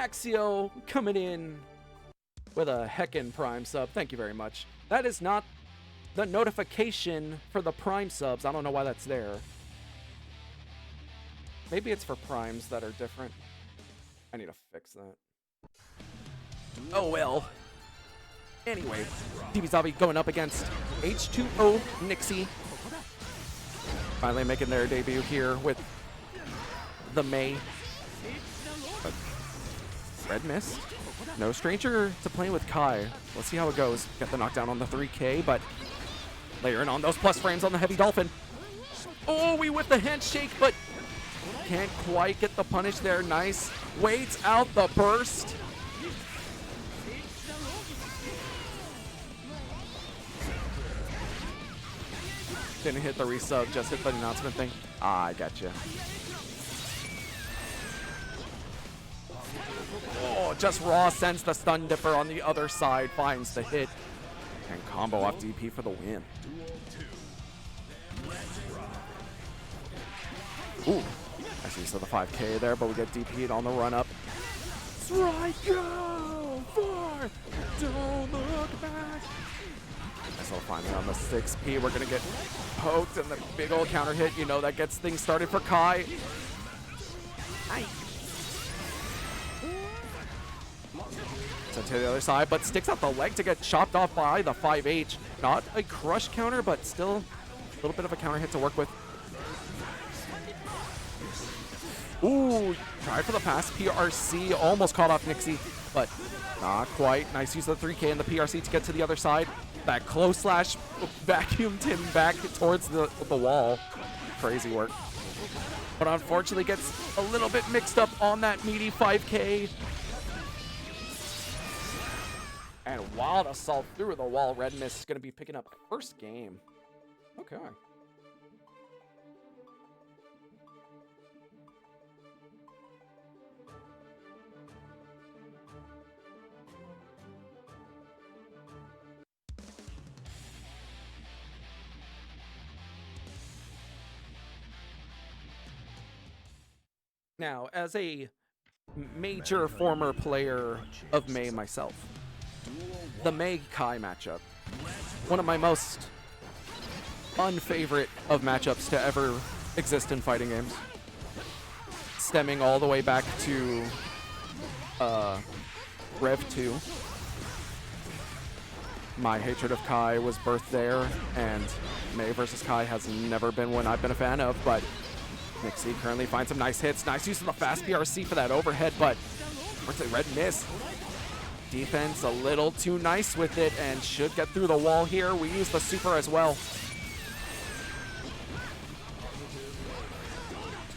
Axio coming in with a heckin' Prime sub. Thank you very much. That is not the notification for the Prime subs. I don't know why that's there. Maybe it's for Primes that are different. I need to fix that. Oh well. Anyway, DB going up against H2O Nixie. Finally making their debut here with the Mei. But Red Mist. No stranger to playing with Kai. Let's see how it goes. Get the knockdown on the 3K, but layering on those plus frames on the Heavy Dolphin. Oh, we whip the handshake, but can't quite get the punish there. Nice. Waits out the burst. Didn't hit the resub, just hit the announcement thing. Ah, I gotcha. Oh, just raw sends the stun dipper on the other side, finds the hit, and combo off DP for the win. Ooh, I see so the 5K there, but we get DP'd on the run up. Strike, go far, don't look back. So finally on the 6P, we're gonna get poked and the big old counter hit. You know that gets things started for Kai. So to the other side, but sticks out the leg to get chopped off by the 5H. Not a crush counter, but still a little bit of a counter hit to work with. Ooh, tried for the pass. PRC almost caught off Nixie, but not quite. Nice use of the 3K and the PRC to get to the other side. That close slash vacuumed him back towards the wall. Crazy work. But unfortunately gets a little bit mixed up on that meaty 5K. And wild assault through the wall. Red Mist is going to be picking up first game. Okay. Now, as a major former player of Mei myself, the Mei Kai matchup, one of my most unfavorite of matchups to ever exist in fighting games, stemming all the way back to Rev 2. My hatred of Kai was birthed there, and Mei versus Kai has never been one I've been a fan of, but Nixie currently finds some nice hits. Nice use of the fast PRC for that overhead, but unfortunately Red Mist. Defense a little too nice with it and should get through the wall here. We use the super as well.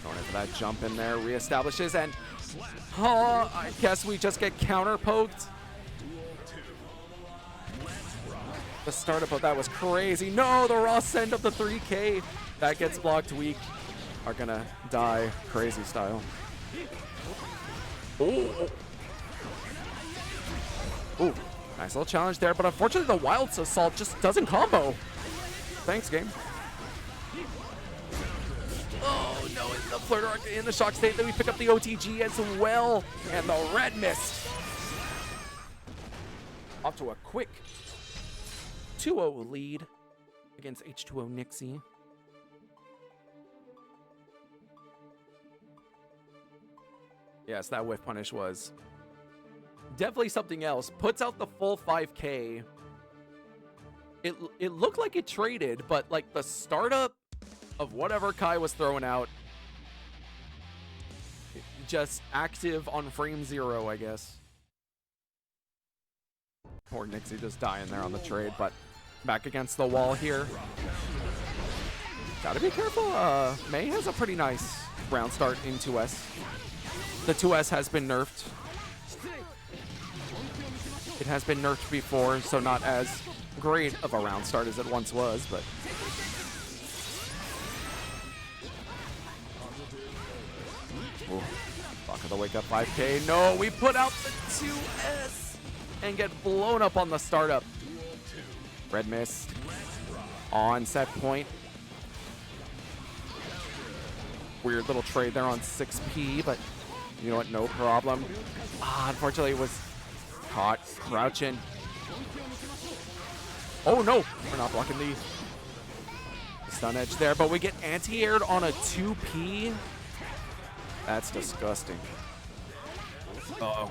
Going in for that jump in there, reestablishes, and I guess we just get counter poked. The startup of that was crazy. No, the raw send of the 3K. That gets blocked weak. Are gonna die crazy style. Ooh. Ooh, nice little challenge there, but unfortunately the wild assault just doesn't combo. Thanks, game. Oh no, in the flirt arc, in the shock state, then we pick up the OTG as well, and the Red Mist. Off to a quick 2-0 lead against H2O Nixie. Yes, that whiff punish was definitely something else. Puts out the full 5K. It looked like it traded, but like the startup of whatever Kai was throwing out, just active on frame 0, I guess. Poor Nixie just dying there on the trade, but back against the wall here. Gotta be careful. Mei has a pretty nice round start in 2S. The 2S has been nerfed. It has been nerfed before, so not as great of a round start as it once was, but... Ooh, fuck of the wake up 5K. No, we put out the 2S and get blown up on the startup. Red Mist on set point. Weird little trade there on 6P, but You know what? No problem. Unfortunately, it was caught crouching. Oh, no. We're not blocking the stun edge there, but we get anti-aired on a 2P. That's disgusting. Uh-oh.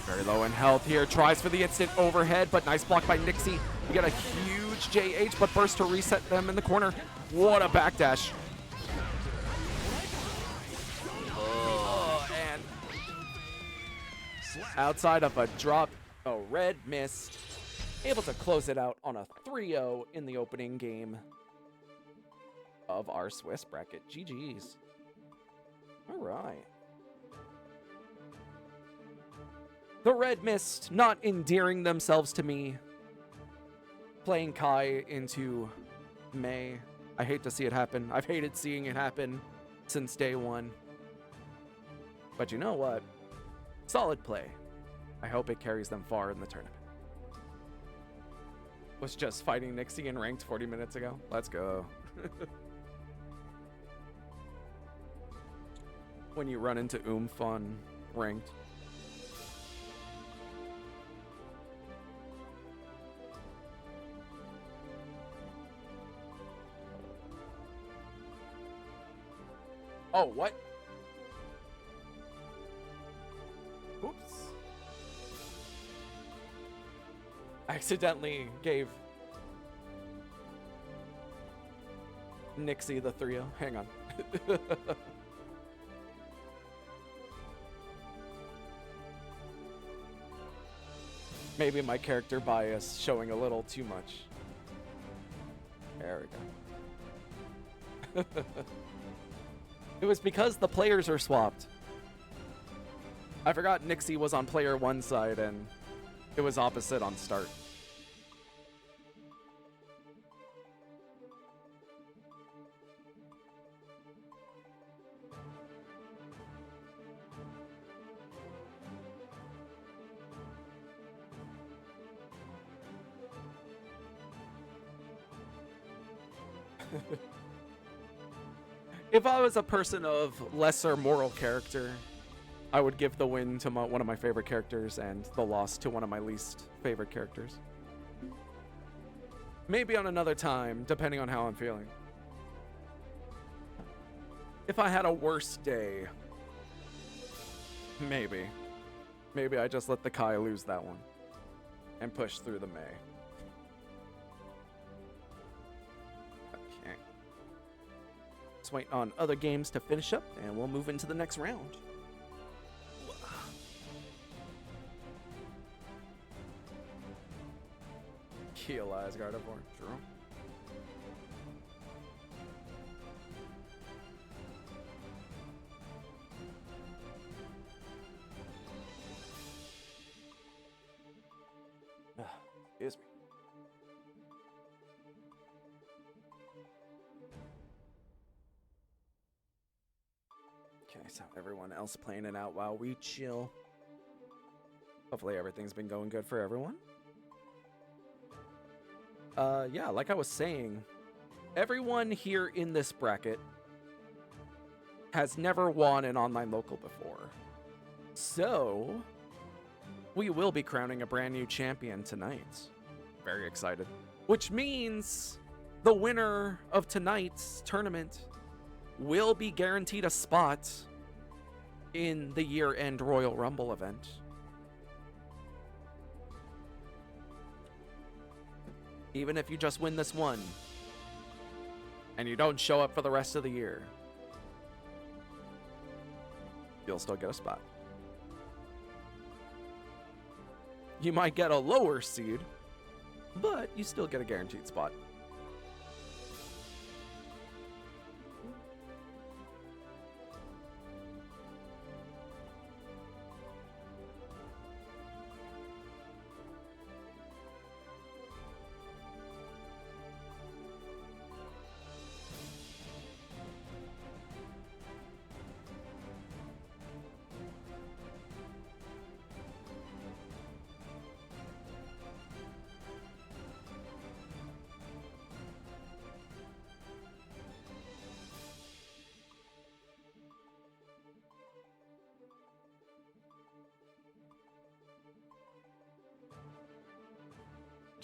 Very low in health here. Tries for the instant overhead, but nice block by Nixie. We get a huge JH, but burst to reset them in the corner. What a backdash. And outside of a drop, a red mist. Able to close it out on a 3-0 in the opening game of our Swiss bracket. GG's. All right. The Red Mist not endearing themselves to me. Playing Kai into May. I hate to see it happen. I've hated seeing it happen since day one. But you know what? Solid play. I hope it carries them far in the tournament. Was just fighting Nixie in ranked 40 minutes ago. Let's go. When you run into Fun ranked. Oh, what? Oops. I accidentally gave Nixie the 3-0. Hang on. Maybe my character bias showing a little too much. There we go. It was because the players are swapped. I forgot Nixie was on player 1 side and it was opposite on start. If I was a person of lesser moral character, I would give the win to one of my favorite characters and the loss to one of my least favorite characters. Maybe on another time, depending on how I'm feeling. If I had a worse day, maybe. Maybe I just let the Kai lose that one and push through the May. Okay. Just waiting on other games to finish up and we'll move into the next round. Kill Asgard up or true. Excuse me. Okay, so everyone else playing it out while we chill. Hopefully everything's been going good for everyone. Yeah, like I was saying, everyone here in this bracket has never won an online local before. So, we will be crowning a brand new champion tonight. Very excited. Which means the winner of tonight's tournament will be guaranteed a spot in the year-end Royal Rumble event. Even if you just win this one and you don't show up for the rest of the year, you'll still get a spot. You might get a lower seed, but you still get a guaranteed spot.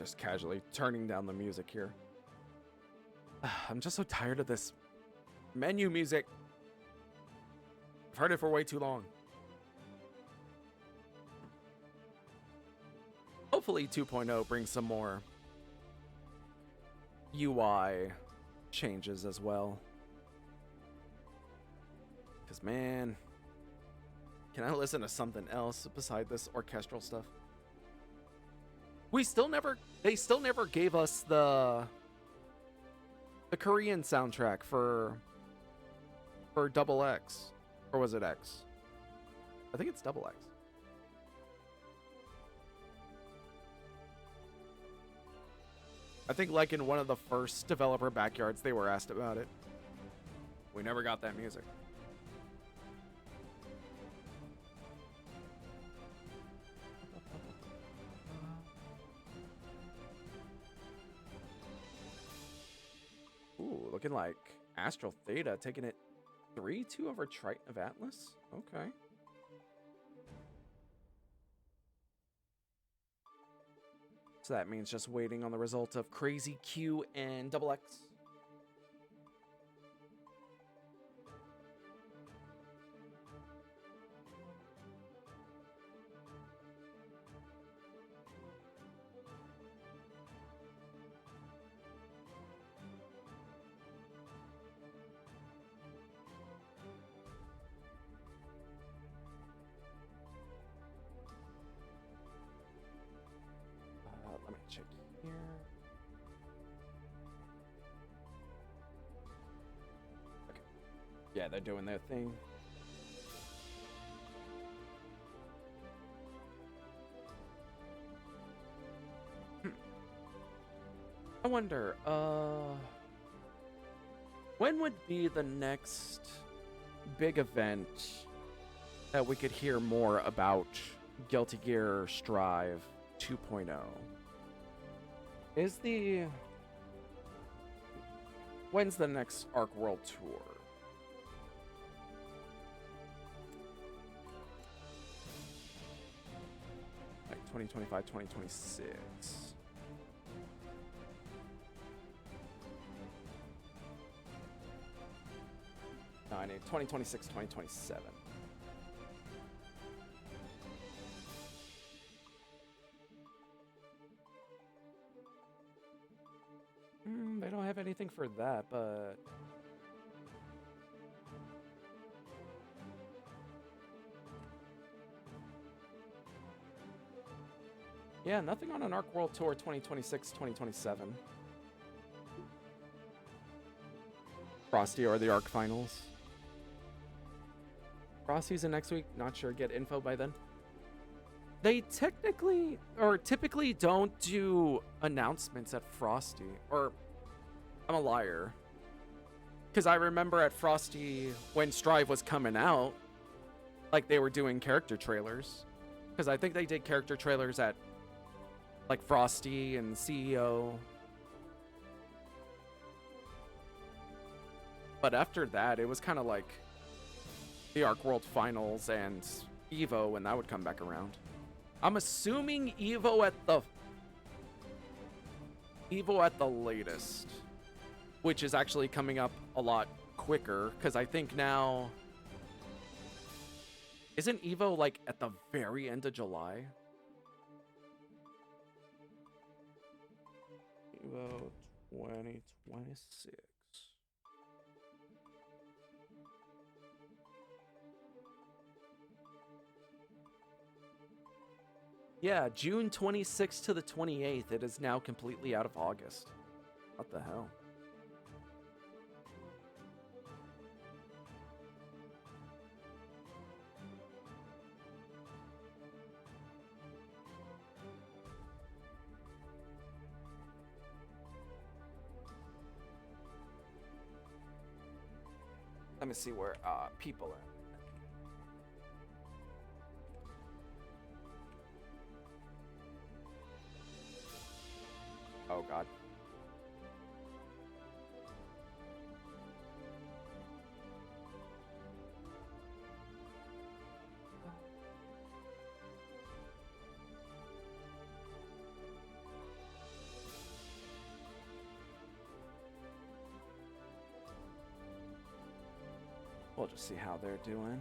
Just casually turning down the music here. I'm just so tired of this menu music. I've heard it for way too long. Hopefully 2.0 brings some more UI changes as well. Because, man, can I listen to something else beside this orchestral stuff? They still never gave us the Korean soundtrack for Double X. Or was it X? I think it's Double X. I think like in one of the first developer backyards they were asked about it. We never got that music. Ooh, looking like Astral Theta taking it 3-2 over Triton of Atlas. Okay. So that means just waiting on the result of Crazy Q and Double X. Let me check here. Okay. Yeah, they're doing their thing. I wonder, when would be the next big event that we could hear more about Guilty Gear Strive 2.0? When's the next Arc World Tour? Like 2025, 2026. 2026, 2027. They don't have anything for that, but... Yeah, nothing on an Arc World Tour 2026, 2027. Frosty or the Arc Finals. Frosty's in next week. Not sure. Get info by then. They technically or typically don't do announcements at Frosty. Or I'm a liar. Because I remember at Frosty when Strive was coming out, like they were doing character trailers. Because I think they did character trailers at like Frosty and CEO. But after that, it was kind of like the Arc World Finals and Evo when that would come back around. I'm assuming Evo at the latest, which is actually coming up a lot quicker because I think now isn't Evo like at the very end of July? Evo 2026. Yeah, June 26th to the 28th. It is now completely out of August. What the hell? Let me see where people are. Oh, God. We'll just see how they're doing.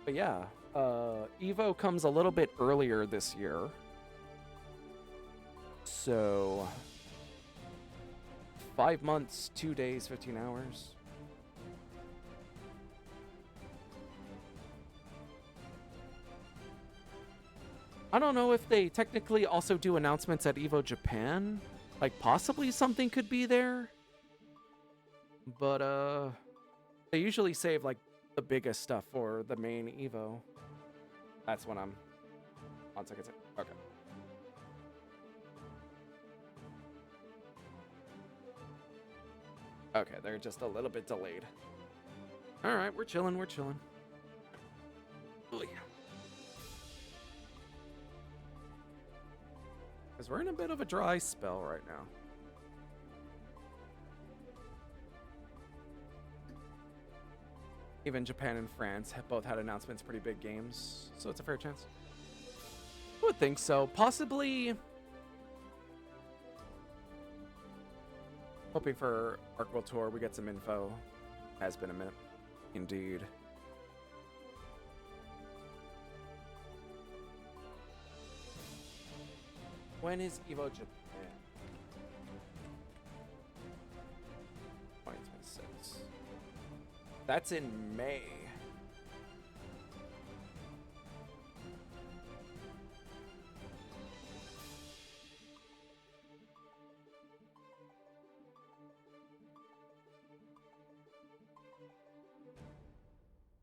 But yeah, Evo comes a little bit earlier this year. So 5 months, 2 days, 15 hours. I don't know if they technically also do announcements at Evo Japan. Like, possibly something could be there. But, they usually save, like, the biggest stuff for the main Evo. That's when I'm... 1 second. Okay. Okay, they're just a little bit delayed. Alright, we're chilling, we're chilling. Oh, yeah. Because we're in a bit of a dry spell right now. Even Japan and France have both had announcements, pretty big games, so it's a fair chance. I would think so. Possibly... Hoping for Arc World Tour, we get some info. Has been a minute. Indeed. When is Evo Japan? 2026. That's in May.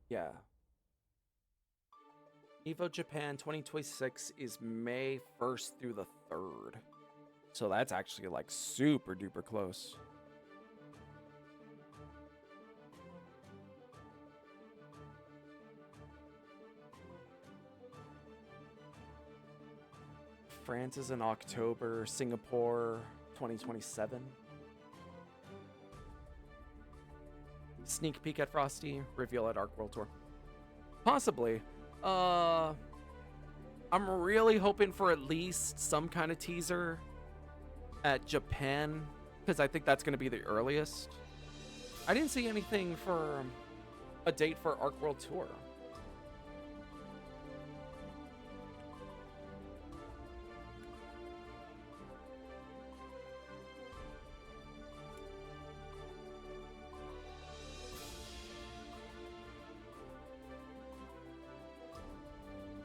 Yeah. Evo Japan 2026 is May 1st through the 3rd. So that's actually like super duper close. France is in October, Singapore 2027. Sneak peek at Frosty, reveal at Arc World Tour. Possibly. I'm really hoping for at least some kind of teaser at Japan, because I think that's going to be the earliest. I didn't see anything for a date for Arc World Tour.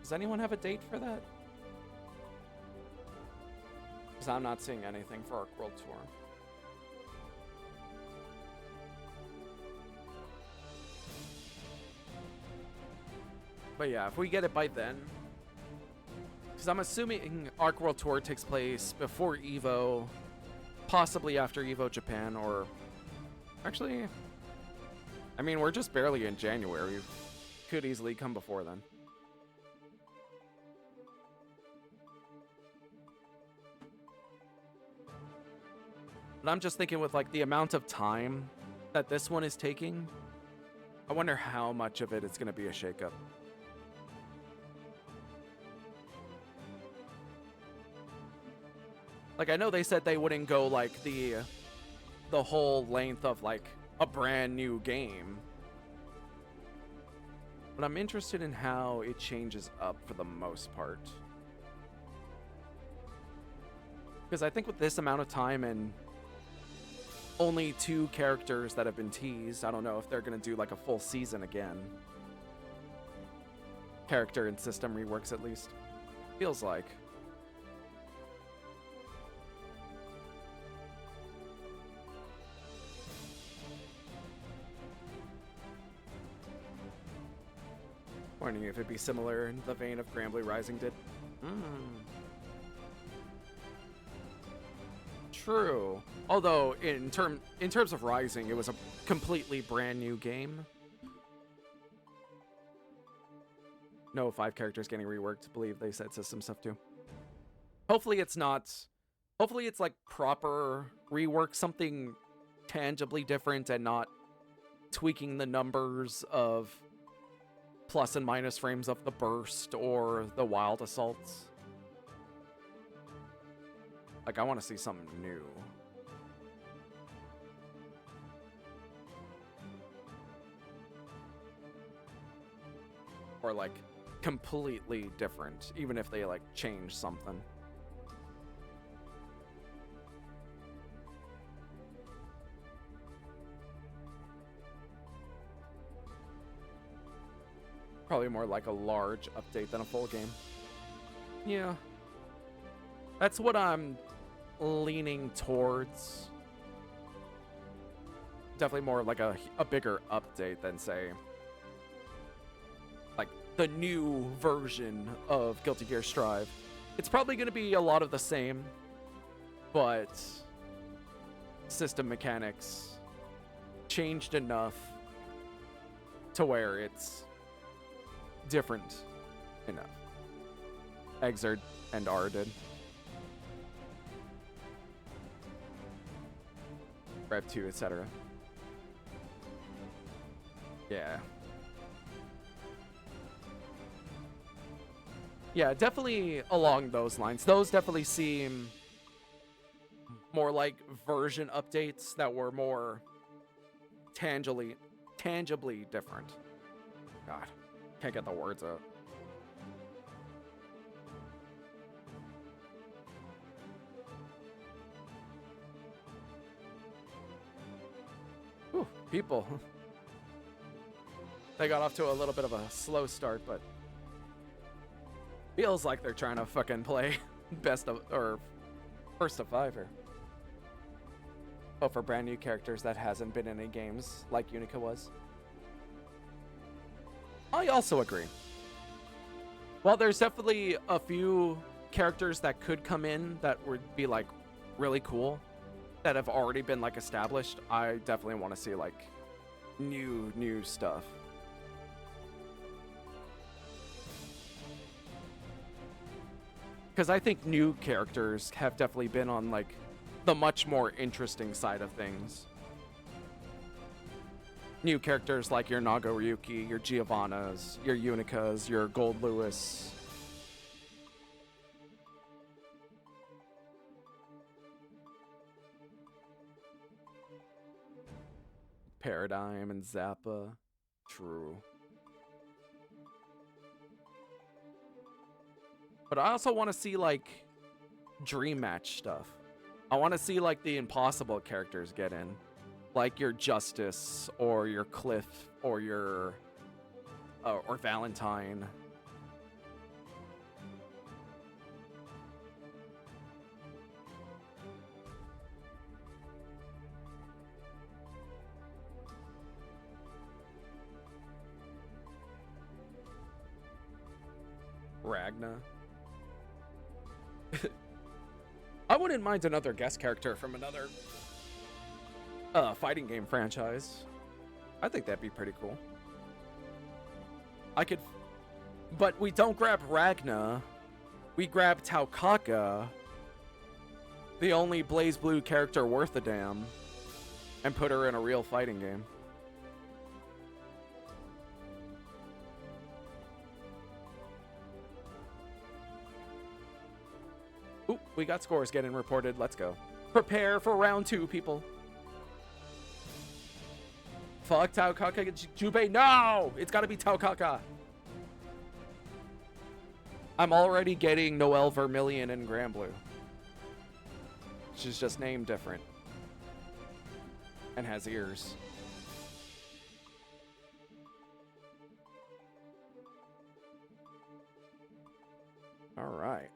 Does anyone have a date for that? Because I'm not seeing anything for Arc World Tour. But yeah, if we get it by then... Because I'm assuming Arc World Tour takes place before Evo, possibly after Evo Japan, or... Actually... I mean, we're just barely in January. Could easily come before then. But I'm just thinking with, like, the amount of time that this one is taking, I wonder how much of it is going to be a shakeup. Like, I know they said they wouldn't go, like, the whole length of, like, a brand new game. But I'm interested in how it changes up for the most part. Because I think with this amount of time and only 2 characters that have been teased, I don't know if they're going to do like a full season again. Character and system reworks at least. Feels like. Wondering if it'd be similar in the vein of Granblue Rising did. True. Although in terms of Rising, it was a completely brand new game. No 5 characters getting reworked. I believe they said system stuff too. Hopefully it's not. Hopefully it's like proper rework, something tangibly different and not tweaking the numbers of plus and minus frames of the burst or the wild assaults. Like, I want to see something new. or like completely different, even if they like change something. Probably more like a large update than a full game. Yeah. That's what I'm leaning towards. Definitely more like a bigger update than, say, like the new version of Guilty Gear Strive. It's probably going to be a lot of the same, but system mechanics changed enough to where it's different enough. Exerd and R did. Rev 2, etc. Yeah. Yeah, definitely along those lines. Those definitely seem more like version updates that were more tangibly different. God, can't get the words out. Ooh, people. They got off to a little bit of a slow start, but feels like they're trying to fucking play best of, or first of 5 here. But for brand new characters that hasn't been in any games like Unica was. I also agree. Well, there's definitely a few characters that could come in that would be like really cool that have already been like established. I definitely want to see like new stuff. Because I think new characters have definitely been on like the much more interesting side of things. New characters like your Nagoriyuki, your Giovannas, your Unicas, your Gold Lewis. Paradigm and Zappa. True. But I also want to see like dream match stuff. I want to see like the impossible characters get in. Like your Justice or your Cliff or your or Valentine. Ragna. I wouldn't mind another guest character from another fighting game franchise. I think that'd be pretty cool. I could, but we don't grab Ragna. We grab Taukaka, the only Blaze Blue character worth a damn, and put her in a real fighting game. Oop, we got scores getting reported. Let's go. Prepare for round 2, people. Fuck Taukaka Jubei. No! It's gotta be Taukaka. I'm already getting Noelle Vermilion and Granblue. She's just named different. And has ears. Alright.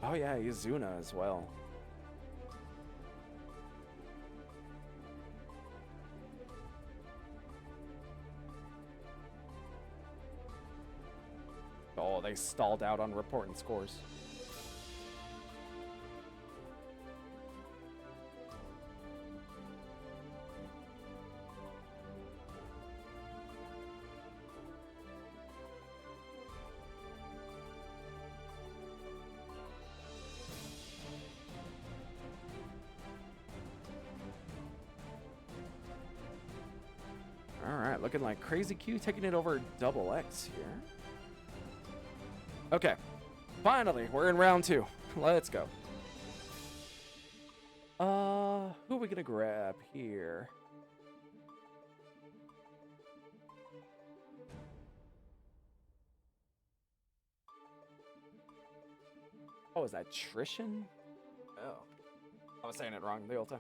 Oh yeah, Izuna as well. Oh, they stalled out on reporting scores. Looking like Crazy Q taking it over Double X here. Okay. Finally, we're in round 2. Let's go. Who are we gonna grab here? Oh, is that Trishan? Oh. I was saying it wrong the whole time.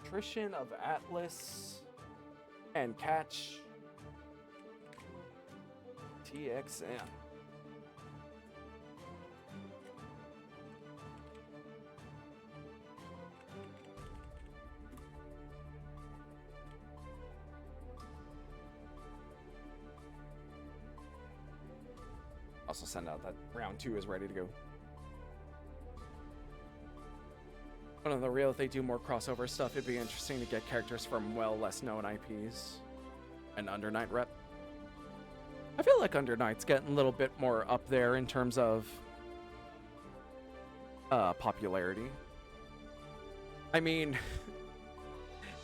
Trishan of Atlas and Catch TXM. Also send out that round 2 is ready to go. One of the real, if they do more crossover stuff, it'd be interesting to get characters from, well, less known IPs. An Under Night rep. I feel like Under Night's getting a little bit more up there in terms of popularity. I mean,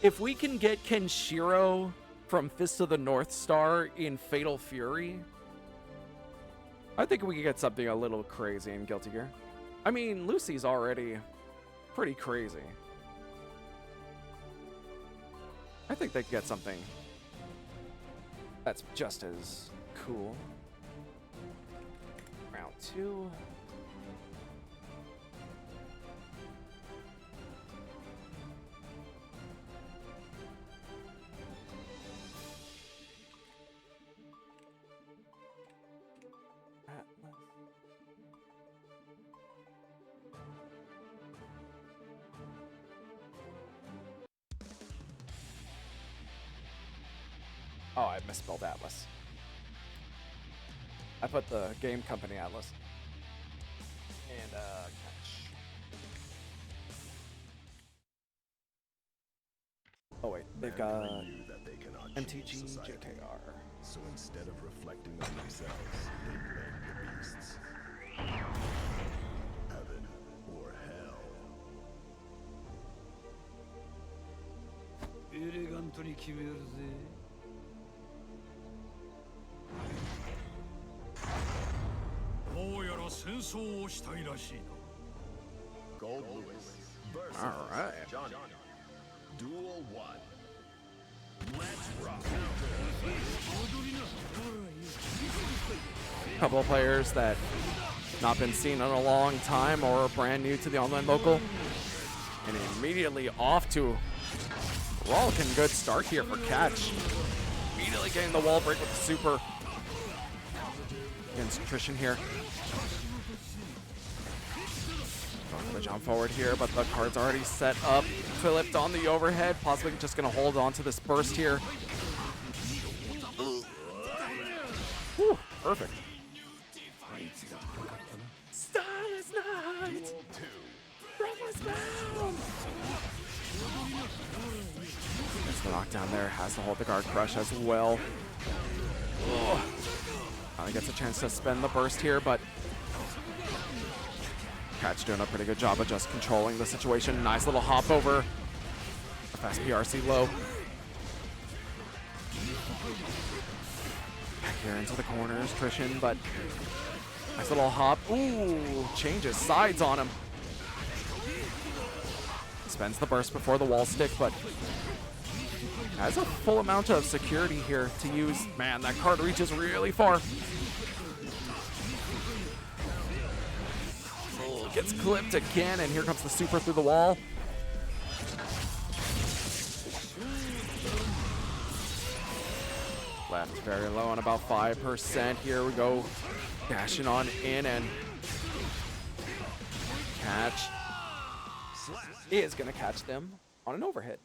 if we can get Kenshiro from Fist of the North Star in Fatal Fury, I think we could get something a little crazy in Guilty Gear. I mean, Lucy's already pretty crazy. I think they could get something that's just as cool. Round 2. Oh, I misspelled Atlas. I put the game company Atlas. And, Catch. Oh, wait. They've got MTG, JKR. So instead of reflecting on themselves, they blame the beasts. Heaven or hell. Elegantly 決めるぜ。どうやら戦争をしたいらしいな。Gold Lewis versus Johnny. Duel 1. Let's rock. Couple of players that not been seen in a long time or are brand new to the online local. And immediately off to a rollicking good start here for Catch. Immediately getting the wall break with the super. Against Trishan here. Going to jump forward here, but the card's already set up. Flipped on the overhead, possibly just going to hold on to this burst here. Whew, perfect. Starless Night! Gets the knockdown there, has to hold the guard crush as well. Finally gets a chance to spend the burst here, but Catch doing a pretty good job of just controlling the situation. Nice little hop over. A fast PRC low. Back here into the corners, Trishan, but nice little hop. Ooh, changes sides on him. Spends the burst before the wall stick, but has a full amount of security here to use. Man, that card reaches really far. Gets clipped again, and here comes the super through the wall. Left very low on about 5%. Here we go. Dashing on in, and Catch is going to catch them on an overhead.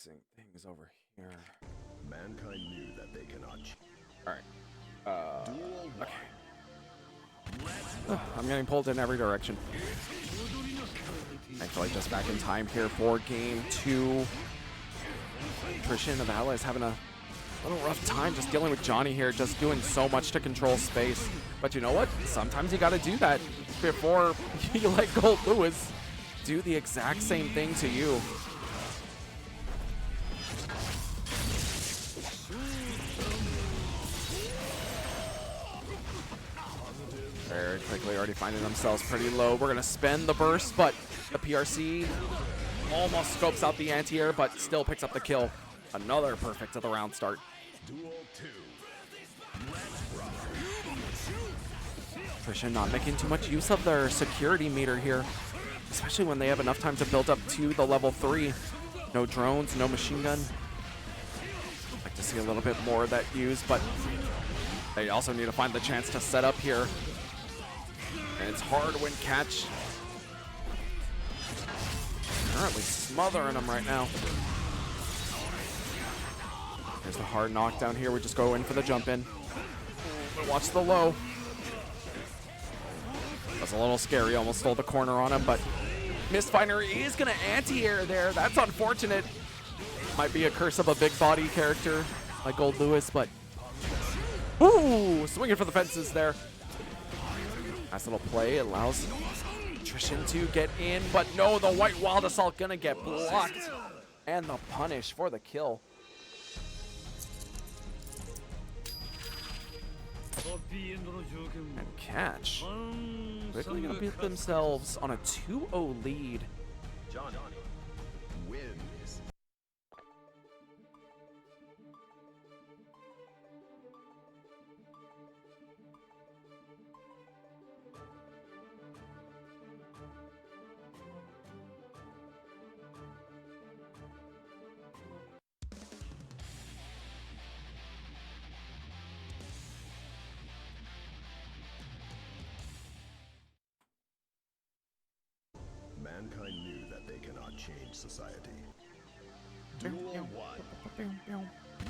fixing things over here. Mankind knew that they cannot. All right. Duel Okay. I'm getting pulled in every direction. Thankfully, just back in time here for game 2. Christian of Ally is having a little rough time just dealing with Johnny here, just doing so much to control space. But you know what? Sometimes you got to do that before you let Gold Lewis do the exact same thing to you. Very quickly already finding themselves pretty low. We're going to spend the burst, but the PRC almost scopes out the anti-air, but still picks up the kill. Another perfect of the round start. Duel 2. Christian not making too much use of their security meter here, especially when they have enough time to build up to the level 3. No drones, no machine gun. I'd like to see a little bit more of that used, but they also need to find the chance to set up here. And it's hard when Catch currently smothering them right now. There's the hard knockdown here. We just go in for the jump in. Watch the low. That's a little scary. Almost stole the corner on him, but Mistfinder is going to anti-air there. That's unfortunate. Might be a curse of a big body character like Gold Lewis, but ooh, swinging for the fences there. Nice little play. Allows Trishan to get in, but no, the White Wild Assault gonna get blocked. And the punish for the kill. And Catch quickly gonna beat themselves on a 2-0 lead. Johnny wins. Mankind knew that they cannot change society. Duel 1.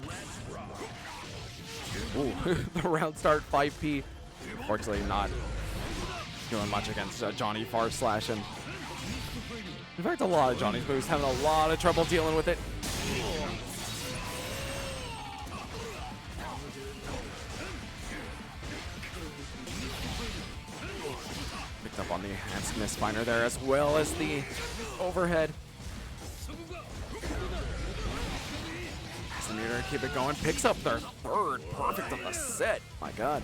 Let's rock. Ooh, the round start 5P. Unfortunately, not doing much against Johnny Far Slash. And in fact, a lot of Johnny's moves having a lot of trouble dealing with it. Picked up on the enhanced Mistfinder there, as well as the overhead. Meter, keep it going. Picks up their third perfect of the set. My God.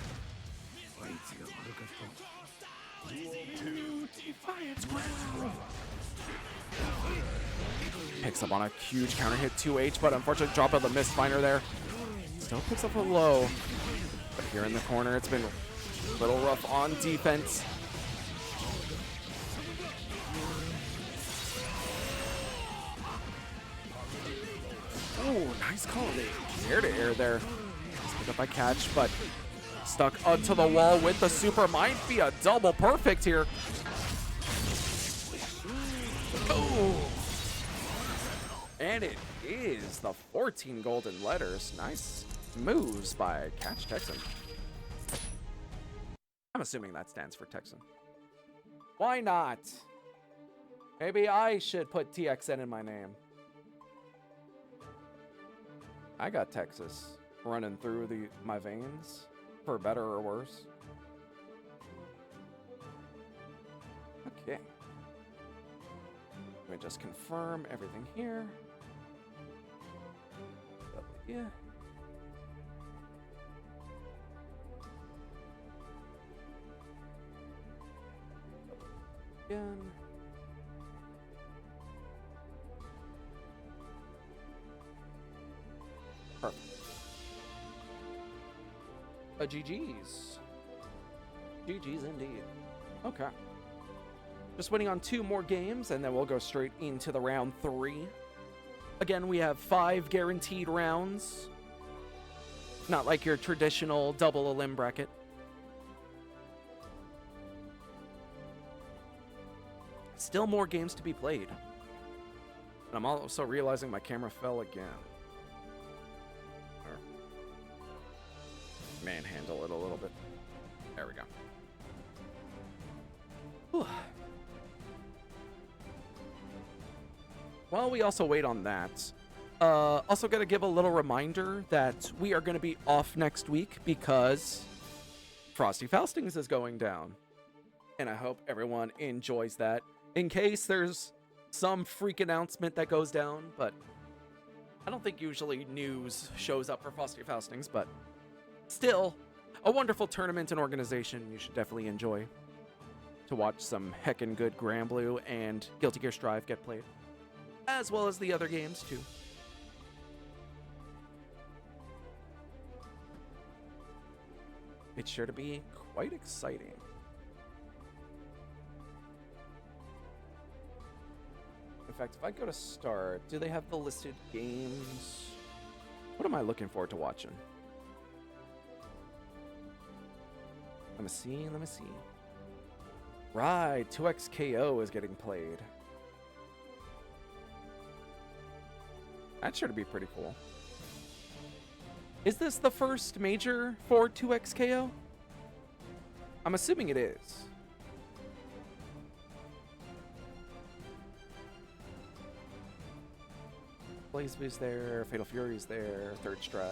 Picks up on a huge counter hit 2H, but unfortunately drop of the Mistfinder there. Still picks up a low. But here in the corner, it's been a little rough on defense. Ooh, nice call. Air to air there. Picked up by Catch, but stuck onto the wall with the super. Might be a double perfect here. Ooh. And it is the 14 golden letters. Nice moves by Catch Texan. I'm assuming that stands for Texan. Why not? Maybe I should put TXN in my name. I got Texas running through my veins, for better or worse. Okay. Let me just confirm everything here. Yeah. Again. Perfect. GG's. GG's indeed. Okay. Just waiting on 2 more games, and then we'll go straight into the round 3. Again, we have 5 guaranteed rounds. Not like your traditional double a limb bracket. Still more games to be played. And I'm also realizing my camera fell again. Or manhandle it a little bit. There we go. Whew. While we also wait on that, also going to give a little reminder that we are going to be off next week because Frosty Faustings is going down. And I hope everyone enjoys that. In case there's some freak announcement that goes down, but I don't think usually news shows up for Frosty Faustings, but still, a wonderful tournament and organization you should definitely enjoy to watch some heckin' good Granblue and Guilty Gear Strive get played, as well as the other games too. It's sure to be quite exciting. In fact, if I go to start, do they have the listed games? What am I looking forward to watching? Let me see. Right, 2XKO is getting played. That sure to be pretty cool. Is this the first major for 2XKO? I'm assuming it is. BlazBloo's there, Fatal Fury's there, Third Strike.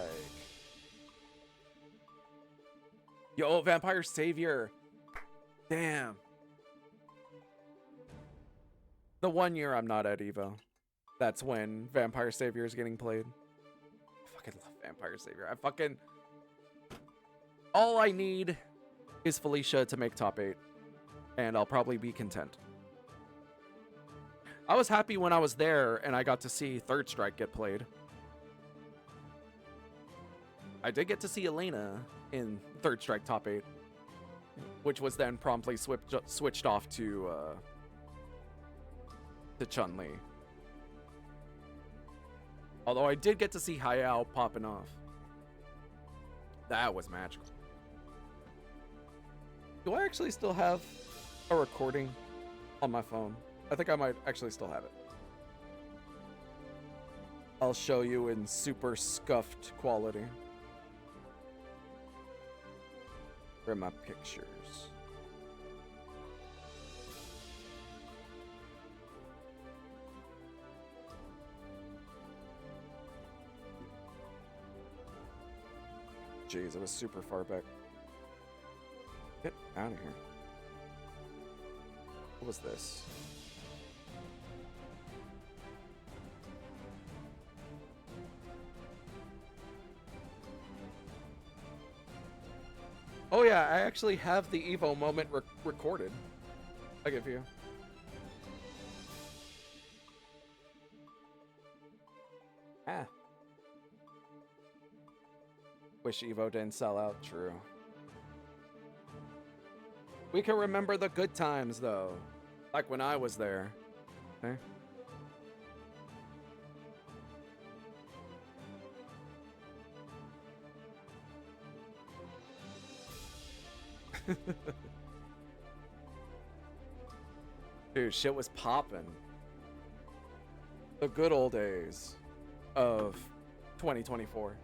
Yo, Vampire Savior. Damn. The 1 year I'm not at EVO. That's when Vampire Savior is getting played. I fucking love Vampire Savior. All I need is Felicia to make top 8. And I'll probably be content. I was happy when I was there and I got to see Third Strike get played. I did get to see Elena in Third Strike top 8, which was then promptly switched off to Chun-Li. Although I did get to see Hayao popping off. That was magical. Do I actually still have a recording on my phone? I think I might actually still have it. I'll show you in super scuffed quality. For my pictures. Jeez, it was super far back. Get out of here. What was this? Oh yeah, I actually have the Evo moment recorded. I'll give you. Ah. Wish Evo didn't sell out, true. We can remember the good times though. Like when I was there. Okay. Dude, shit was poppin'. The good old days of 2024.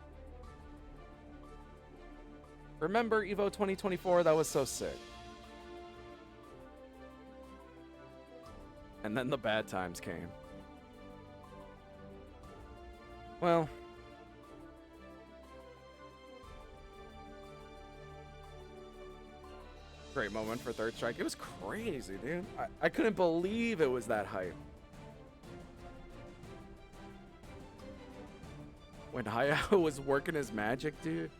Remember Evo 2024? That was so sick. And then the bad times came. Well, great moment for Third Strike. It was crazy, dude. I couldn't believe it was that hype. When Hayao was working his magic, dude.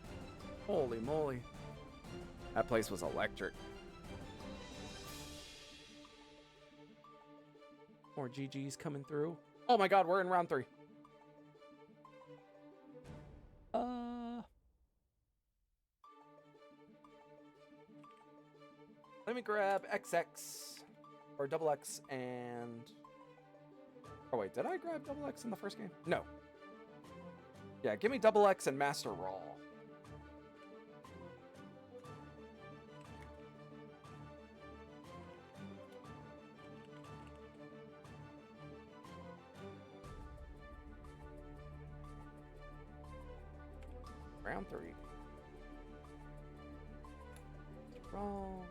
Holy moly. That place was electric. More GGs coming through. Oh my god, we're in round 3. Let me grab XX or double X and... Oh wait, did I grab double X in the first game? No. Yeah, give me double X and Master Raw. Round 3. Roll.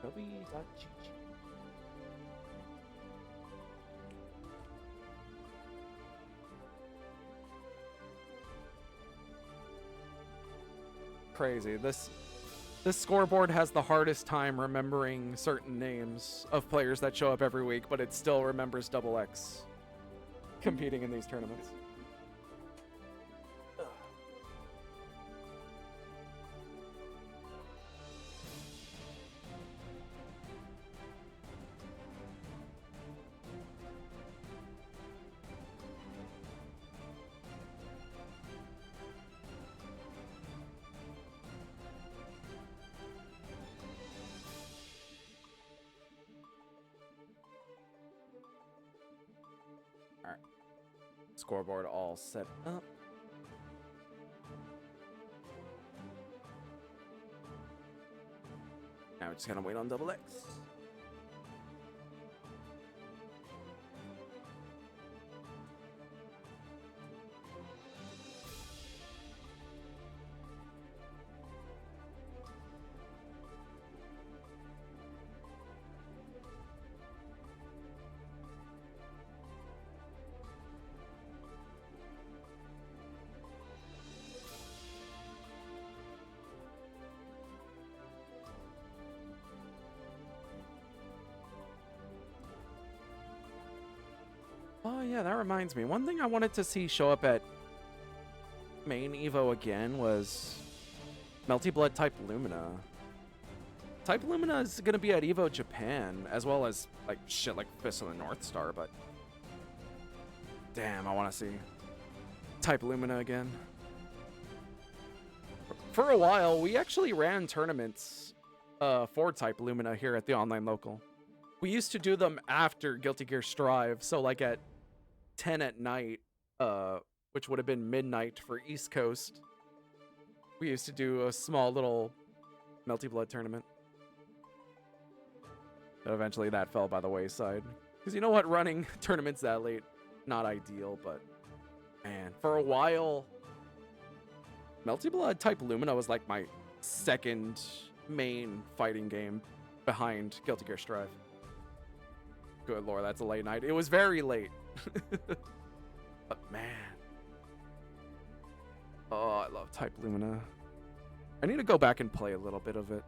Toby.gg. Crazy. This scoreboard has the hardest time remembering certain names of players that show up every week, but it still remembers Double X competing in these tournaments. Alright. Scoreboard all set up. Now we're just gonna wait on Double X. Oh yeah, that reminds me. One thing I wanted to see show up at main Evo again was Melty Blood Type Lumina. Type Lumina is gonna be at Evo Japan, as well as like shit like Fist of the North Star, but damn, I wanna see Type Lumina again. For a while, we actually ran tournaments for Type Lumina here at the online local. We used to do them after Guilty Gear Strive, so like at 10 at night, which would have been midnight for East Coast. We used to do a small little Melty Blood tournament. But eventually that fell by the wayside. Because you know what, running tournaments that late, not ideal, but man, for a while, Melty Blood Type Lumina was like my second main fighting game behind Guilty Gear Strive. Good lord, that's a late night. It was very late. But man. Oh, I love Type Lumina. I need to go back and play a little bit of it.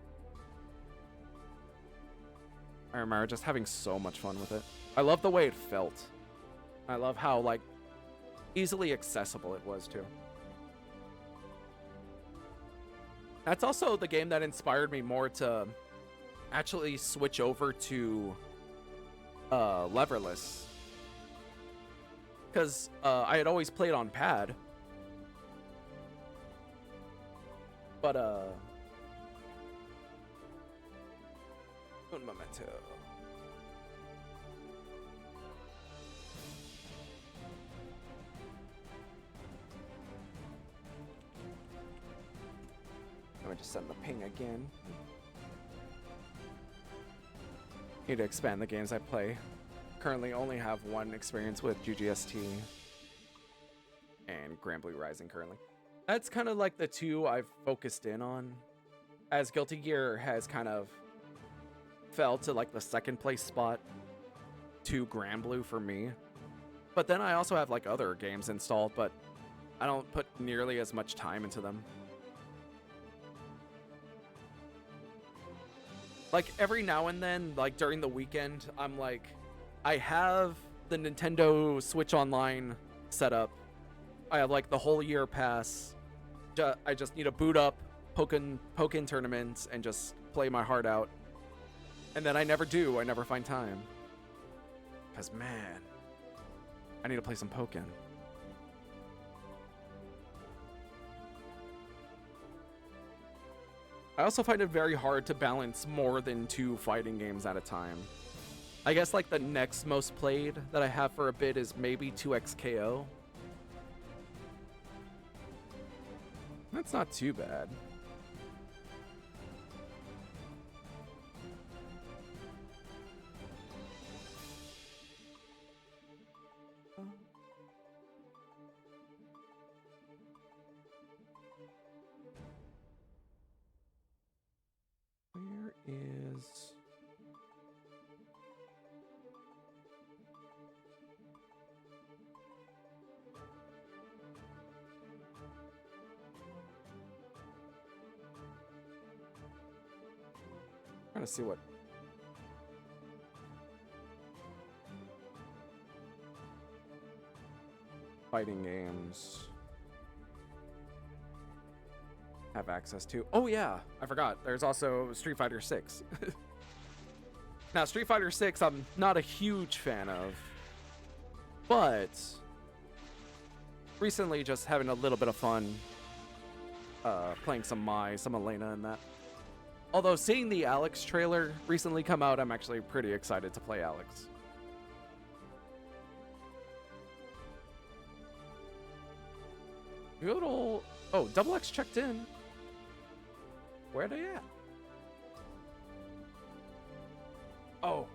I remember just having so much fun with it. I love the way it felt. I love how, like, easily accessible it was, too. That's also the game that inspired me more to actually switch over to leverless, because I had always played on pad, but un momento. Let me just send the ping again. Need to expand the games I play. Currently only have one experience with GGST and Grand Blue Rising currently. That's kind of like the two I've focused in on, as Guilty Gear has kind of fell to like the second place spot to Grand Blue for me. But then I also have like other games installed, but I don't put nearly as much time into them. Like every now and then, like during the weekend, I'm like, I have the Nintendo Switch Online set up. I have like the whole year pass. I just need to boot up, poke in tournaments, and just play my heart out. And then I never do. I never find time. Because man, I need to play some Pokken. I also find it very hard to balance more than 2 fighting games at a time. I guess like the next most played that I have for a bit is maybe 2XKO. That's not too bad. Trying to see what. Fighting games have access to. Oh yeah, I forgot. There's also Street Fighter 6. Now, Street Fighter 6, I'm not a huge fan of, but recently just having a little bit of fun playing some Elena and that. Although seeing the Alex trailer recently come out, I'm actually pretty excited to play Alex. Good old... Oh, Double X checked in. Where are they at? Oh.